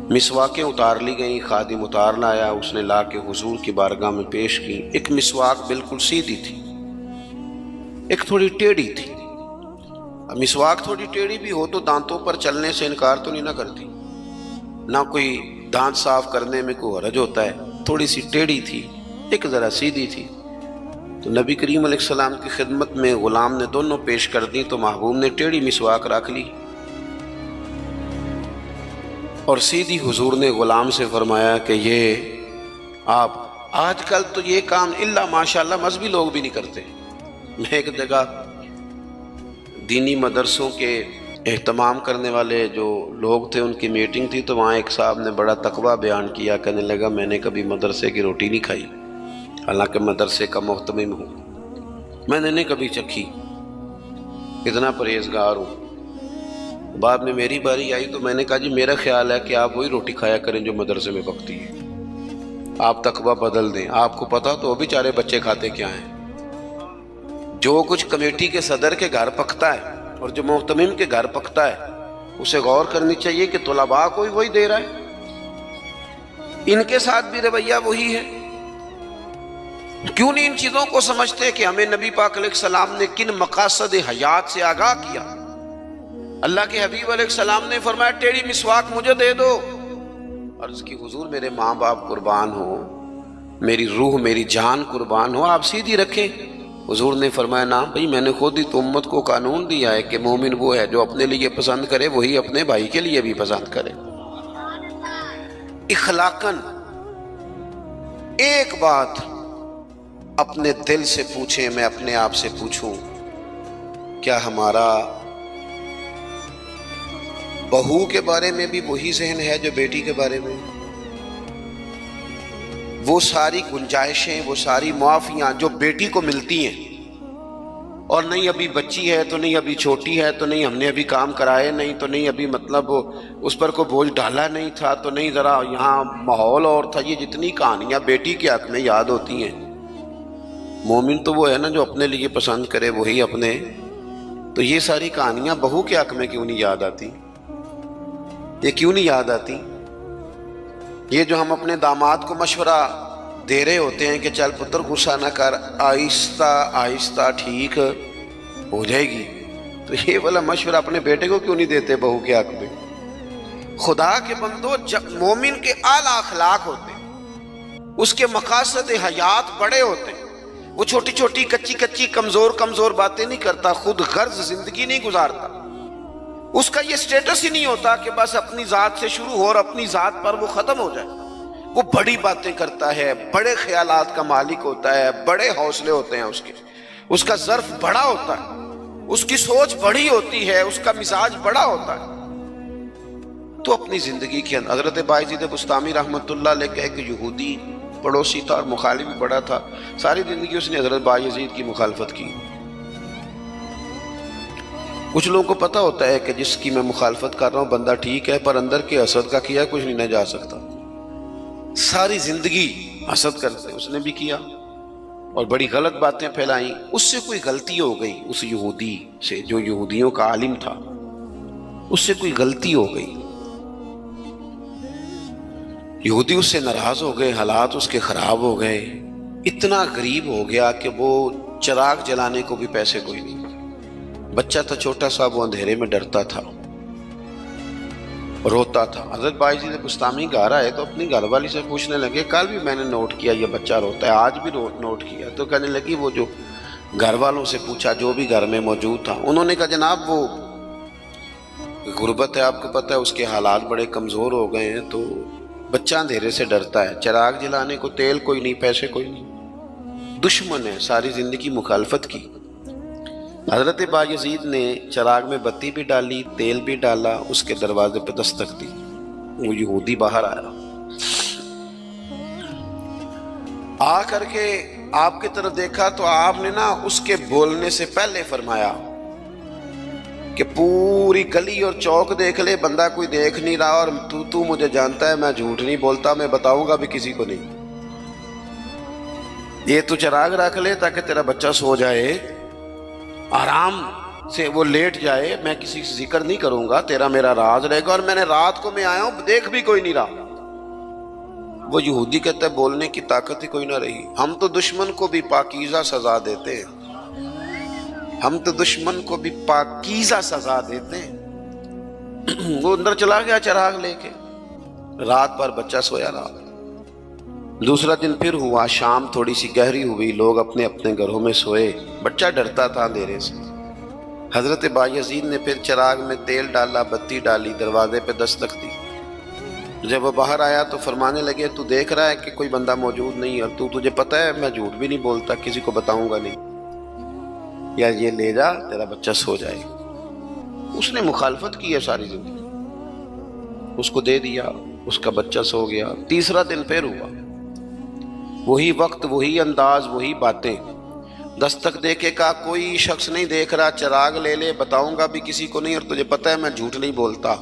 [SPEAKER 1] مسواکیں اتار لی گئیں، خادم اتار لایا، اس نے لا کے حضور کی بارگاہ میں پیش کی۔ ایک مسواک بالکل سیدھی تھی، ایک تھوڑی ٹیڑھی تھی۔ مسواک تھوڑی ٹیڑھی بھی ہو تو دانتوں پر چلنے سے انکار تو نہیں نہ کرتی، نہ کوئی دانت صاف کرنے میں کوئی حرج ہوتا ہے، تھوڑی سی ٹیڑھی تھی، ایک ذرا سیدھی تھی۔ تو نبی کریم علیہ السلام کی خدمت میں غلام نے دونوں پیش کر دی تو محبوب نے ٹیڑھی مسواک رکھ لی اور سیدھی حضور نے غلام سے فرمایا کہ یہ آپ، آج کل تو یہ کام الا ماشاءاللہ مذہبی لوگ بھی نہیں کرتے۔ میں ایک جگہ دینی مدرسوں کے اہتمام کرنے والے جو لوگ تھے ان کی میٹنگ تھی، تو وہاں ایک صاحب نے بڑا تقویٰ بیان کیا، کہنے لگا میں نے کبھی مدرسے کی روٹی نہیں کھائی، حالانکہ مدرسے کا محتمم ہوں، میں نے نہیں کبھی چکھی، اتنا پرہیزگار ہوں۔ بعد میں میری باری آئی تو میں نے کہا جی میرا خیال ہے کہ آپ وہی روٹی کھایا کریں جو مدرسے میں پکتی ہے، آپ تقویٰ بدل دیں۔ آپ کو پتا تو وہ بیچارے بچے کھاتے کیا ہیں، جو کچھ کمیٹی کے صدر کے گھر پکتا ہے اور جو محتمم کے گھر پکتا ہے اسے غور کرنی چاہیے کہ طلباء کو وہی دے رہا ہے، ان کے ساتھ بھی رویہ وہی ہے۔ کیوں نہیں ان چیزوں کو سمجھتے کہ ہمیں نبی پاک علیہ السلام نے کن مقاصد حیات سے آگاہ کیا؟ اللہ کے حبیب علیہ السلام نے فرمایا ٹیڑھی مسواک مجھے دے دو، عرض کی حضور میرے ماں باپ قربان ہو، میری روح میری جان قربان ہو، آپ سیدھی رکھیں۔ حضور نے فرمایا نا بھئی، میں نے خود ہی تو امت کو قانون دیا ہے کہ مومن وہ ہے جو اپنے لیے پسند کرے وہی اپنے بھائی کے لیے بھی پسند کرے۔ اخلاقاً ایک بات اپنے دل سے پوچھیں، میں اپنے آپ سے پوچھوں، کیا ہمارا بہو کے بارے میں بھی وہی ذہن ہے جو بیٹی کے بارے میں؟ وہ ساری گنجائشیں، وہ ساری معافیاں جو بیٹی کو ملتی ہیں، اور نہیں ابھی بچی ہے تو نہیں ابھی چھوٹی ہے تو نہیں ہم نے ابھی کام کرائے نہیں تو نہیں ابھی مطلب اس پر کوئی بوجھ ڈالا نہیں تھا تو نہیں ذرا یہاں ماحول اور تھا، یہ جتنی کہانیاں بیٹی کے حق میں یاد ہوتی ہیں۔ مومن تو وہ ہے نا جو اپنے لیے پسند کرے وہی اپنے، تو یہ ساری کہانیاں بہو کے حق میں کیوں نہیں یاد آتی؟ یہ کیوں نہیں یاد آتی؟ یہ جو ہم اپنے داماد کو مشورہ دے رہے ہوتے ہیں کہ چل پتر غصہ نہ کر، آہستہ آہستہ ٹھیک ہو جائے گی، تو یہ والا مشورہ اپنے بیٹے کو کیوں نہیں دیتے بہو کے حق میں؟ خدا کے بندو، جب مومن کے اعلیٰ اخلاق ہوتے ہیں، اس کے مقاصد حیات بڑے ہوتے ہیں، وہ چھوٹی چھوٹی کچی کچی کمزور باتیں نہیں کرتا، خود غرض زندگی نہیں گزارتا، اس کا یہ سٹیٹس ہی نہیں ہوتا کہ بس اپنی ذات سے شروع ہو اور اپنی ذات پر وہ ختم ہو جائے۔ وہ بڑی باتیں کرتا ہے، بڑے خیالات کا مالک ہوتا ہے، بڑے حوصلے ہوتے ہیں اس کا ظرف بڑا ہوتا ہے، اس کی سوچ بڑی ہوتی ہے، اس کا مزاج بڑا ہوتا ہے۔ تو اپنی زندگی کے اندر حضرت بایزید بسطامی رحمۃ اللہ علیہ کا ایک یہودی پڑوسی تھا اور مخالف بھی بڑا تھا، ساری زندگی اس نے حضرت بایزید کی مخالفت کی۔ کچھ لوگوں کو پتہ ہوتا ہے کہ جس کی میں مخالفت کر رہا ہوں بندہ ٹھیک ہے، پر اندر کے حسد کا کیا کچھ نہیں نہ جا سکتا، ساری زندگی حسد کرتے، اس نے بھی کیا اور بڑی غلط باتیں پھیلائیں۔ اس سے کوئی غلطی ہو گئی، اس یہودی سے جو یہودیوں کا عالم تھا، اس سے کوئی غلطی ہو گئی، یہودی اس سے ناراض ہو گئے، حالات اس کے خراب ہو گئے، اتنا غریب ہو گیا کہ وہ چراغ جلانے کو بھی پیسے کوئی نہیں، بچہ تھا چھوٹا سا، وہ اندھیرے میں ڈرتا تھا، روتا تھا۔ حضرت بایزید بسطامی گھر آئے تو اپنی گھر والی سے پوچھنے لگے، کل بھی میں نے نوٹ کیا یہ بچہ روتا ہے، آج بھی نوٹ کیا، تو کہنے لگی وہ جو گھر والوں سے پوچھا جو بھی گھر میں موجود تھا، انہوں نے کہا جناب وہ غربت ہے، آپ کو پتہ ہے اس کے حالات بڑے کمزور ہو گئے ہیں، تو بچہ اندھیرے سے ڈرتا ہے، چراغ جلانے کو تیل کوئی نہیں، پیسے کوئی نہیں، دشمن ہے، ساری زندگی مخالفت کی۔ حضرت بایزید نے چراغ میں بتی بھی ڈالی، تیل بھی ڈالا، اس کے دروازے پہ دستک دی، وہ یہودی باہر آیا، آ کر کے آپ کی طرف دیکھا تو آپ نے نا اس کے بولنے سے پہلے فرمایا کہ پوری گلی اور چوک دیکھ لے، بندہ کوئی دیکھ نہیں رہا، اور تو مجھے جانتا ہے میں جھوٹ نہیں بولتا، میں بتاؤں گا بھی کسی کو نہیں، یہ تو چراغ رکھ لے تاکہ تیرا بچہ سو جائے، آرام سے وہ لیٹ جائے، میں کسی سے ذکر نہیں کروں گا، تیرا میرا راز رہے گا، اور میں نے رات کو میں آیا ہوں دیکھ بھی کوئی نہیں رہا۔ وہ یہودی کہتا ہے بولنے کی طاقت ہی کوئی نہ رہی، ہم تو دشمن کو بھی پاکیزہ سزا دیتے ہیں، ہم تو دشمن کو بھی پاکیزہ سزا دیتے ہیں۔ وہ اندر چلا گیا چراغ لے کے، رات بھر بچہ سویا رہا۔ دوسرا دن پھر ہوا، شام تھوڑی سی گہری ہوئی، لوگ اپنے اپنے گھروں میں سوئے، بچہ ڈرتا تھا اندھیرے سے۔ حضرت بایزید نے پھر چراغ میں تیل ڈالا، بتی ڈالی، دروازے پہ دستک دی۔ جب وہ باہر آیا تو فرمانے لگے تو دیکھ رہا ہے کہ کوئی بندہ موجود نہیں، اور تجھے پتہ ہے میں جھوٹ بھی نہیں بولتا، کسی کو بتاؤں گا نہیں، یا یہ لے جا تیرا بچہ سو جائے۔ اس نے مخالفت کی ہے ساری زندگی، اس کو دے دیا، اس کا بچہ سو گیا۔ تیسرا دن پھر ہوا، وہی وقت، وہی انداز، وہی باتیں، دستک دے کے کہا کوئی شخص نہیں دیکھ رہا، چراغ لے لے، بتاؤں گا بھی کسی کو نہیں، اور تجھے پتہ ہے میں جھوٹ نہیں بولتا۔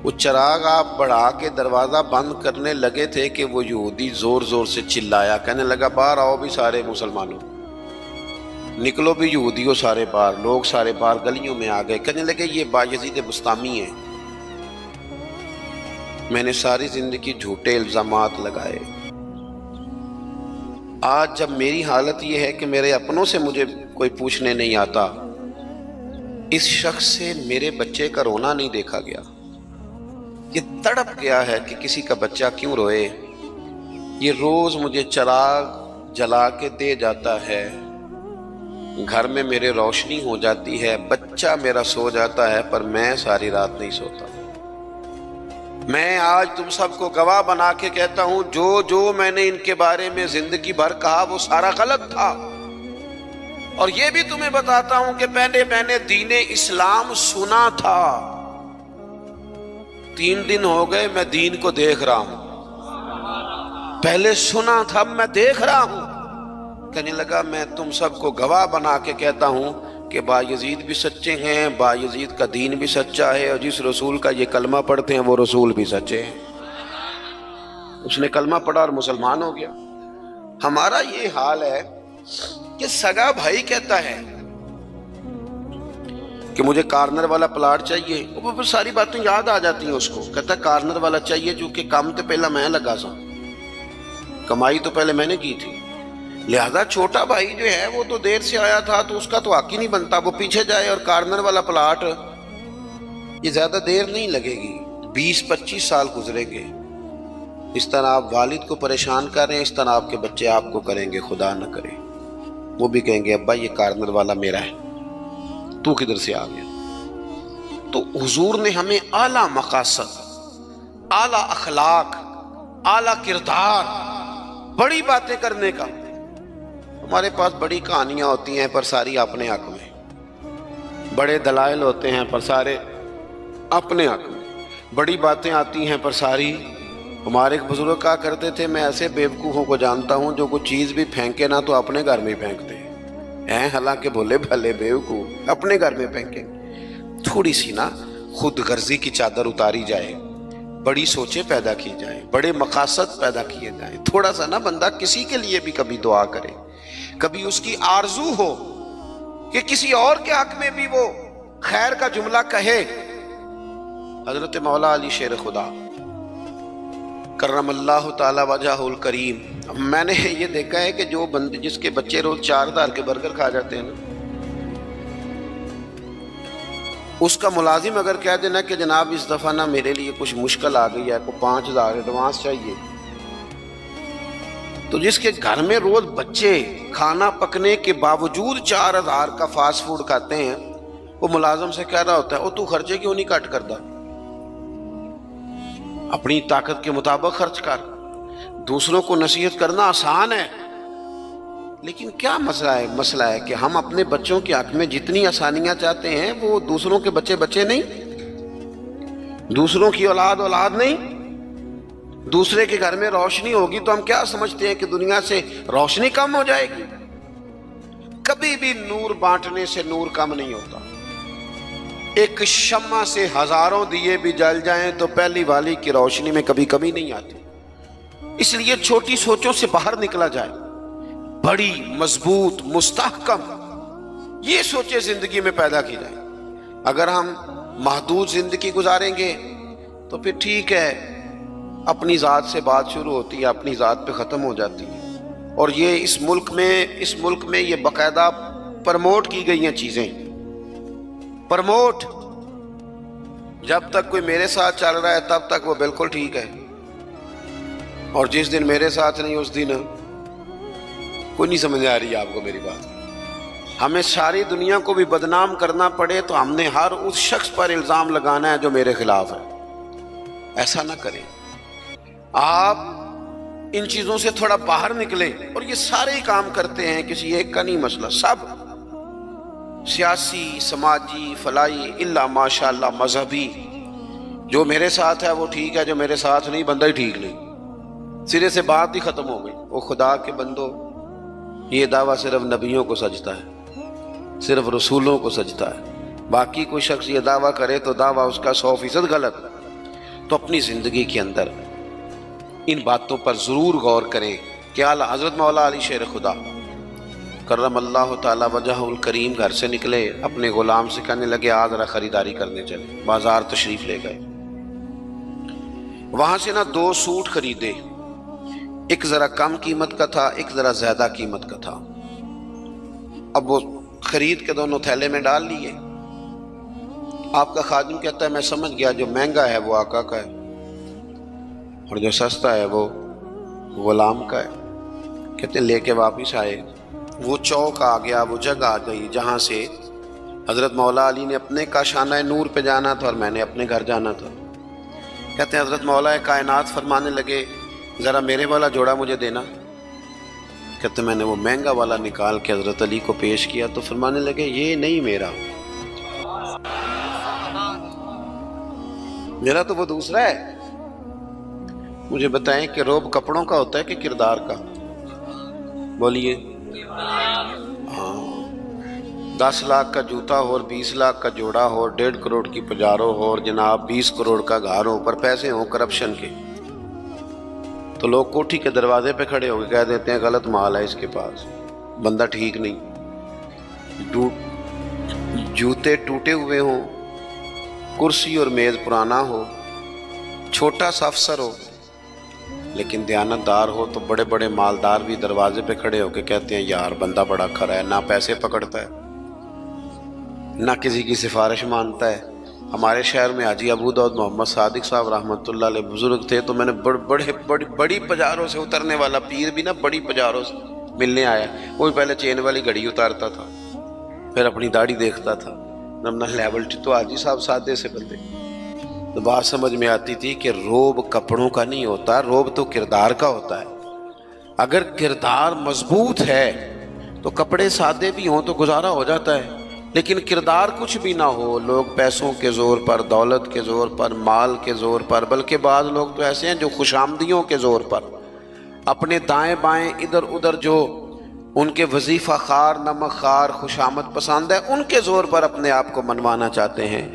[SPEAKER 1] وہ چراغ آپ بڑھا کے دروازہ بند کرنے لگے تھے کہ وہ یہودی زور زور سے چلایا، کہنے لگا باہر آؤ بھی سارے مسلمانوں، نکلو بھی یہودیوں سارے باہر۔ لوگ سارے باہر گلیوں میں آ گئے، کہنے لگے یہ بایزید بسطامی ہے، میں نے ساری زندگی جھوٹے الزامات لگائے، آج جب میری حالت یہ ہے کہ میرے اپنوں سے مجھے کوئی پوچھنے نہیں آتا، اس شخص سے میرے بچے کا رونا نہیں دیکھا گیا، یہ تڑپ گیا ہے کہ کسی کا بچہ کیوں روئے، یہ روز مجھے چراغ جلا کے دے جاتا ہے، گھر میں میرے روشنی ہو جاتی ہے، بچہ میرا سو جاتا ہے، پر میں ساری رات نہیں سوتا۔ میں آج تم سب کو گواہ بنا کے کہتا ہوں، جو میں نے ان کے بارے میں زندگی بھر کہا وہ سارا غلط تھا، اور یہ بھی تمہیں بتاتا ہوں کہ پہلے میں نے دین اسلام سنا تھا، 3 دن ہو گئے میں دین کو دیکھ رہا ہوں، پہلے سنا تھا اب میں دیکھ رہا ہوں۔ کہنے لگا میں تم سب کو گواہ بنا کے کہتا ہوں کہ بایزید بھی سچے ہیں، بایزید کا دین بھی سچا ہے، اور جس رسول کا یہ کلمہ پڑھتے ہیں وہ رسول بھی سچے ہیں۔ اس نے کلمہ پڑھا اور مسلمان ہو گیا۔ ہمارا یہ حال ہے کہ سگا بھائی کہتا ہے کہ مجھے کارنر والا پلاٹ چاہیے، وہ پھر ساری باتیں یاد آ جاتی ہیں اس کو، کہتا ہے کارنر والا چاہیے چونکہ کام تو پہلا میں لگا سا، کمائی تو پہلے میں نے کی تھی، لہذا چھوٹا بھائی جو ہے وہ تو دیر سے آیا تھا تو اس کا تو حق ہی نہیں بنتا، وہ پیچھے جائے، اور کارنر والا پلاٹ یہ زیادہ دیر نہیں لگے گی، 20-25 سال گزریں گے۔ اس طرح آپ والد کو پریشان کر رہے ہیں، اس طرح آپ کے بچے آپ کو کریں گے، خدا نہ کرے، وہ بھی کہیں گے ابا یہ کارنر والا میرا ہے، تو کدھر سے آ گیا۔ تو حضور نے ہمیں اعلیٰ مقاصد، اعلیٰ اخلاق، اعلیٰ کردار، بڑی باتیں کرنے کا۔ ہمارے پاس بڑی کہانیاں ہوتی ہیں پر ساری اپنے حق میں، بڑے دلائل ہوتے ہیں پر سارے اپنے حق میں، بڑی باتیں آتی ہیں پر ساری۔ ہمارے ایک بزرگ کہا کرتے تھے میں ایسے بیوقوفوں کو جانتا ہوں جو کوئی چیز بھی پھینکے نہ تو اپنے گھر میں پھینکتے ہیں، حالانکہ بھولے بھلے بیوقوف اپنے گھر میں پھینکیں۔ تھوڑی سی نا خود غرضی کی چادر اتاری جائے، بڑی سوچیں پیدا کی جائیں، بڑے مقاصد پیدا کیے جائیں، تھوڑا سا نا بندہ کسی کے لیے بھی کبھی دعا کرے، کبھی اس کی آرزو ہو کہ کسی اور کے حق میں بھی وہ خیر کا جملہ کہے۔ حضرت مولا علی شیر خدا کرم اللہ تعالی وجہہ الکریم، میں نے یہ دیکھا ہے کہ جو بندے جس کے بچے روز 4,000 کے برگر کھا جاتے ہیں نا، اس کا ملازم اگر کہہ دینا کہ جناب اس دفعہ نا میرے لیے کچھ مشکل آ گئی ہے، کو 5,000 ایڈوانس چاہیے، تو جس کے گھر میں روز بچے کھانا پکنے کے باوجود 4,000 کا فاسٹ فوڈ کھاتے ہیں، وہ ملازم سے کہہ رہا ہوتا ہے تو خرچے کیوں نہیں کٹ کرتا، اپنی طاقت کے مطابق خرچ کر۔ دوسروں کو نصیحت کرنا آسان ہے، لیکن کیا مسئلہ ہے کہ ہم اپنے بچوں کے حق میں جتنی آسانیاں چاہتے ہیں وہ دوسروں کے بچے نہیں، دوسروں کی اولاد نہیں، دوسرے کے گھر میں روشنی ہوگی تو ہم کیا سمجھتے ہیں کہ دنیا سے روشنی کم ہو جائے گی؟ کبھی بھی نور بانٹنے سے نور کم نہیں ہوتا۔ ایک شمع سے ہزاروں دیے بھی جل جائیں تو پہلی والی کی روشنی میں کبھی کمی نہیں آتی. اس لیے چھوٹی سوچوں سے باہر نکلا جائے، بڑی مضبوط مستحکم یہ سوچیں زندگی میں پیدا کی جائیں. اگر ہم محدود زندگی گزاریں گے تو پھر ٹھیک ہے، اپنی ذات سے بات شروع ہوتی ہے، اپنی ذات پہ ختم ہو جاتی ہے. اور یہ اس ملک میں یہ باقاعدہ پرموٹ کی گئی ہیں چیزیں. پرموٹ، جب تک کوئی میرے ساتھ چل رہا ہے تب تک وہ بالکل ٹھیک ہے، اور جس دن میرے ساتھ نہیں اس دن کوئی نہیں سمجھ آ رہی آپ کو میری بات. ہمیں ساری دنیا کو بھی بدنام کرنا پڑے تو ہم نے ہر اس شخص پر الزام لگانا ہے جو میرے خلاف ہے. ایسا نہ کریں. آپ ان چیزوں سے تھوڑا باہر نکلیں. اور یہ سارے ہی کام کرتے ہیں، کسی ایک کا نہیں مسئلہ، سب سیاسی، سماجی، فلاحی، الا ماشاء اللہ مذہبی. جو میرے ساتھ ہے وہ ٹھیک ہے، جو میرے ساتھ نہیں بندہ ہی ٹھیک نہیں. سرے سے بات ہی ختم ہو گئی. وہ خدا کے بندو، یہ دعویٰ صرف نبیوں کو سجتا ہے، صرف رسولوں کو سجتا ہے. باقی کوئی شخص یہ دعویٰ کرے تو دعویٰ اس کا 100% غلط. تو اپنی زندگی کے اندر ان باتوں پر ضرور غور کریں کہ اعلیٰ حضرت مولا علی شیر خدا کرم اللہ تعالی وجہ الکریم گھر سے نکلے، اپنے غلام سے کہنے لگے آج ذرا خریداری کرنے چلے. بازار تشریف لے گئے. وہاں سے 2 سوٹ خریدے. ایک ذرا کم قیمت کا تھا، ایک ذرا زیادہ قیمت کا تھا. اب وہ خرید کے دونوں تھیلے میں ڈال لیے. آپ کا خادم کہتا ہے میں سمجھ گیا جو مہنگا ہے وہ آقا کا ہے اور جو سستا ہے وہ غلام کا ہے. کہتے ہیں لے کے واپس آئے. وہ چوک آ گیا، وہ جگہ آ گئی جہاں سے حضرت مولا علی نے اپنے کاشانہ نور پہ جانا تھا اور میں نے اپنے گھر جانا تھا. کہتے ہیں حضرت مولا کائنات فرمانے لگے ذرا میرے والا جوڑا مجھے دینا. کہتے میں نے وہ مہنگا والا نکال کے حضرت علی کو پیش کیا تو فرمانے لگے یہ نہیں میرا تو وہ دوسرا ہے. مجھے بتائیں کہ روب کپڑوں کا ہوتا ہے کہ کردار کا؟ بولیے. ہاں، 10 لاکھ کا جوتا ہو اور 20 لاکھ کا جوڑا ہو، 1.5 کروڑ کی پجارو ہو اور جناب 20 کروڑ کا گھر ہو، پر پیسے ہوں کرپشن کے، تو لوگ کوٹھی کے دروازے پہ کھڑے ہو کے کہہ دیتے ہیں غلط مال ہے اس کے پاس، بندہ ٹھیک نہیں. جوتے ٹوٹے ہوئے ہوں، کرسی اور میز پرانا ہو، چھوٹا سا افسر ہو لیکن دیانتدار ہو، تو بڑے بڑے مالدار بھی دروازے پہ کھڑے ہو کے کہتے ہیں یار بندہ بڑا کھرا ہے، نہ پیسے پکڑتا ہے نہ کسی کی سفارش مانتا ہے. ہمارے شہر میں حاجی ابو داؤد محمد صادق صاحب رحمۃ اللہ علیہ بزرگ تھے، تو میں نے بڑی پجاروں سے اترنے والا پیر بھی بڑی پجاروں سے ملنے آیا. وہ پہلے چین والی گھڑی اتارتا تھا، پھر اپنی داڑھی دیکھتا تھا. نمنا لیول تو حاجی صاحب سادے سے بندے. تو بات سمجھ میں آتی تھی کہ روب کپڑوں کا نہیں ہوتا، روب تو کردار کا ہوتا ہے. اگر کردار مضبوط ہے تو کپڑے سادے بھی ہوں تو گزارا ہو جاتا ہے، لیکن کردار کچھ بھی نہ ہو، لوگ پیسوں کے زور پر، دولت کے زور پر، مال کے زور پر، بلکہ بعض لوگ تو ایسے ہیں جو خوشامدیوں کے زور پر اپنے دائیں بائیں ادھر ادھر جو ان کے وظیفہ خار، نمک خار، خوشامد پسند ہے، ان کے زور پر اپنے آپ کو منوانا چاہتے ہیں.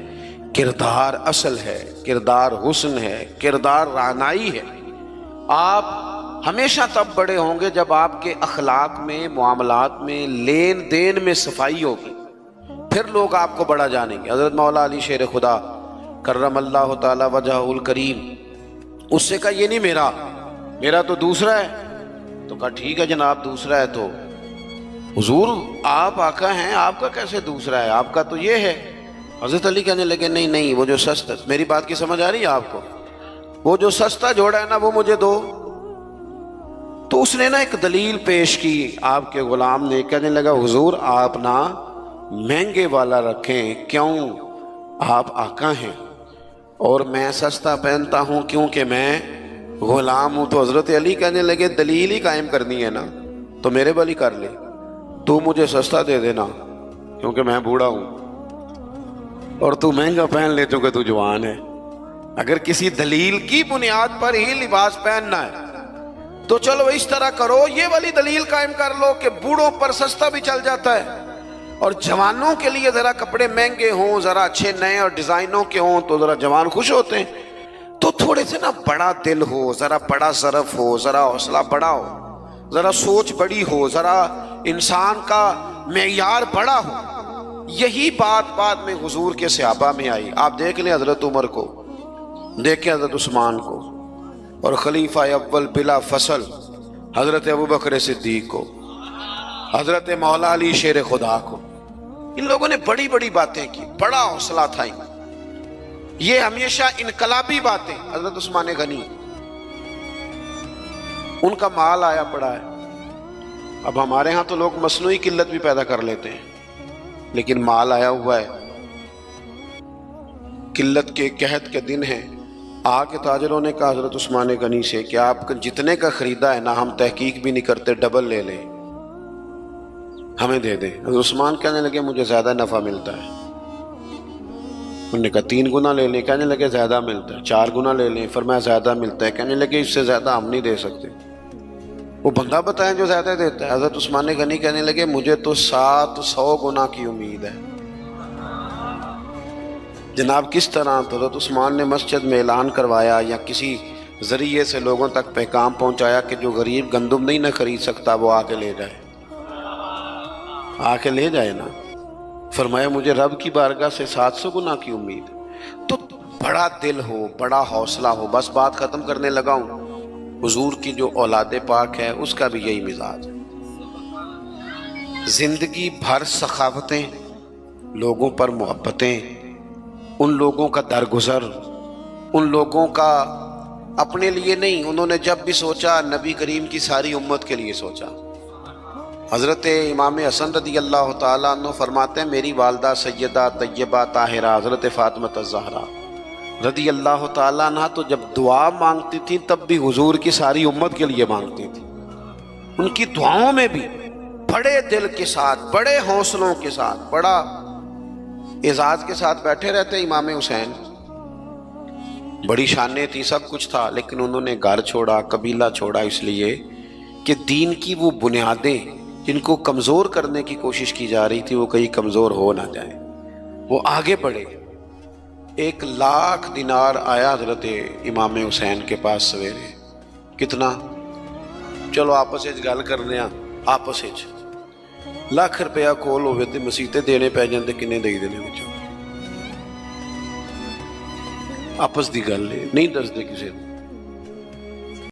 [SPEAKER 1] کردار اصل ہے، کردار حسن ہے، کردار رعنائی ہے. آپ ہمیشہ تب بڑے ہوں گے جب آپ کے اخلاق میں، معاملات میں، لین دین میں صفائی ہوگی، پھر لوگ آپ کو بڑا جانیں گے. حضرت مولا علی شیر خدا کرم اللہ تعالی وجہ الکریم، اس سے کہا یہ نہیں میرا تو دوسرا ہے. تو کہا ٹھیک ہے جناب دوسرا ہے تو حضور آپ آقا ہیں، آپ کا کیسے دوسرا ہے، آپ کا تو یہ ہے. حضرت علی کہنے لگے نہیں وہ جو سستا، میری بات کی سمجھ آ رہی ہے آپ کو، وہ جو سستا جوڑا ہے نا وہ مجھے دو. تو اس نے ایک دلیل پیش کی آپ کے غلام نے. کہنے لگا حضور آپ مہنگے والا رکھیں، کیوں؟ آپ آقا ہیں اور میں سستا پہنتا ہوں کیونکہ میں غلام ہوں. تو حضرت علی کہنے لگے دلیل ہی قائم کرنی ہے نا تو میرے والی کر لے، تو مجھے سستا دے دینا کیونکہ میں بوڑھا ہوں اور تو مہنگا پہن لے چونکہ تو جوان ہے. اگر کسی دلیل کی بنیاد پر ہی لباس پہننا ہے تو چلو اس طرح کرو، یہ والی دلیل قائم کر لو کہ بوڑھوں پر سستا بھی چل جاتا ہے اور جوانوں کے لیے ذرا کپڑے مہنگے ہوں، ذرا اچھے نئے اور ڈیزائنوں کے ہوں تو ذرا جوان خوش ہوتے ہیں. تو تھوڑے سے نا بڑا دل ہو، ذرا بڑا ظرف ہو، ذرا حوصلہ بڑا ہو، ذرا سوچ بڑی ہو، ذرا انسان کا معیار بڑا ہو. یہی بات میں حضور کے صحابہ میں آئی. آپ دیکھ لیں حضرت عمر کو، دیکھیں حضرت عثمان کو، اور خلیفہ اول بلا فصل حضرت ابوبکر صدیق کو، حضرت مولا علی شیر خدا کو. ان لوگوں نے بڑی بڑی باتیں کی، بڑا حوصلہ تھا. یہ ہمیشہ انقلابی باتیں. حضرت عثمان غنی، ان کا مال آیا پڑا ہے. اب ہمارے ہاں تو لوگ مصنوعی قلت بھی پیدا کر لیتے ہیں، لیکن مال آیا ہوا ہے. قلت کے قحط کے دن ہیں. آ کے تاجروں نے کہا حضرت عثمان غنی سے کہ آپ جتنے کا خریدا ہے نا، ہم تحقیق بھی نہیں کرتے، ڈبل لے لیں، ہمیں دے دیں. حضرت عثمان کہنے لگے مجھے زیادہ نفع ملتا ہے. انہوں نے کہا 3 گنا لے لیں. کہنے لگے زیادہ ملتا ہے. 4 گنا لے لیں. فرمایا زیادہ ملتا ہے. کہنے لگے اس سے زیادہ ہم نہیں دے سکتے. وہ بندہ بتائیں جو زیادہ دیتا ہے. حضرت عثمان غنی کہنے لگے مجھے تو 700 گنا کی امید ہے. جناب کس طرح؟ تو حضرت عثمان نے مسجد میں اعلان کروایا یا کسی ذریعے سے لوگوں تک پیغام پہنچایا کہ جو غریب گندم نہیں نہ خرید سکتا وہ آ کے لے جائے، آ کے لے جائے نا. فرمایا مجھے رب کی بارگاہ سے 700 گنا کی امید. تو بڑا دل ہو، بڑا حوصلہ ہو. بس بات ختم کرنے لگا ہوں. حضور کی جو اولاد پاک ہے اس کا بھی یہی مزاج ہے. زندگی بھر سخاوتیں، لوگوں پر محبتیں، ان لوگوں کا درگزر، ان لوگوں کا اپنے لیے نہیں. انہوں نے جب بھی سوچا نبی کریم کی ساری امت کے لیے سوچا. حضرت امام حسن رضی اللہ تعالیٰ عنہ فرماتے ہیں میری والدہ سیدہ طیبہ طاہرہ حضرت فاطمہ الزہرا رضی اللہ تعالیٰ عنہ تو جب دعا مانگتی تھی تب بھی حضور کی ساری امت کے لیے مانگتی تھی. ان کی دعاؤں میں بھی بڑے دل کے ساتھ، بڑے حوصلوں کے ساتھ، بڑا اعزاز کے ساتھ بیٹھے رہتے. امام حسین بڑی شانیں تھی، سب کچھ تھا، لیکن انہوں نے گھر چھوڑا، قبیلہ چھوڑا، اس لیے کہ دین کی وہ بنیادیں جن کو کمزور کرنے کی کوشش کی جا رہی تھی وہ کہیں کمزور ہو نہ جائیں. وہ آگے بڑھے. 1,00,000 دینار آیا حضرت امام حسین کے پاس سویرے. کتنا؟ چلو آپس گل کرنے ہیں. آپس 1,00,000 روپیہ کول ہوئے تو مسیطے دینے پی جاندے، کنے دے دینے بچوں؟ آپس دی گل نہیں دستے کسی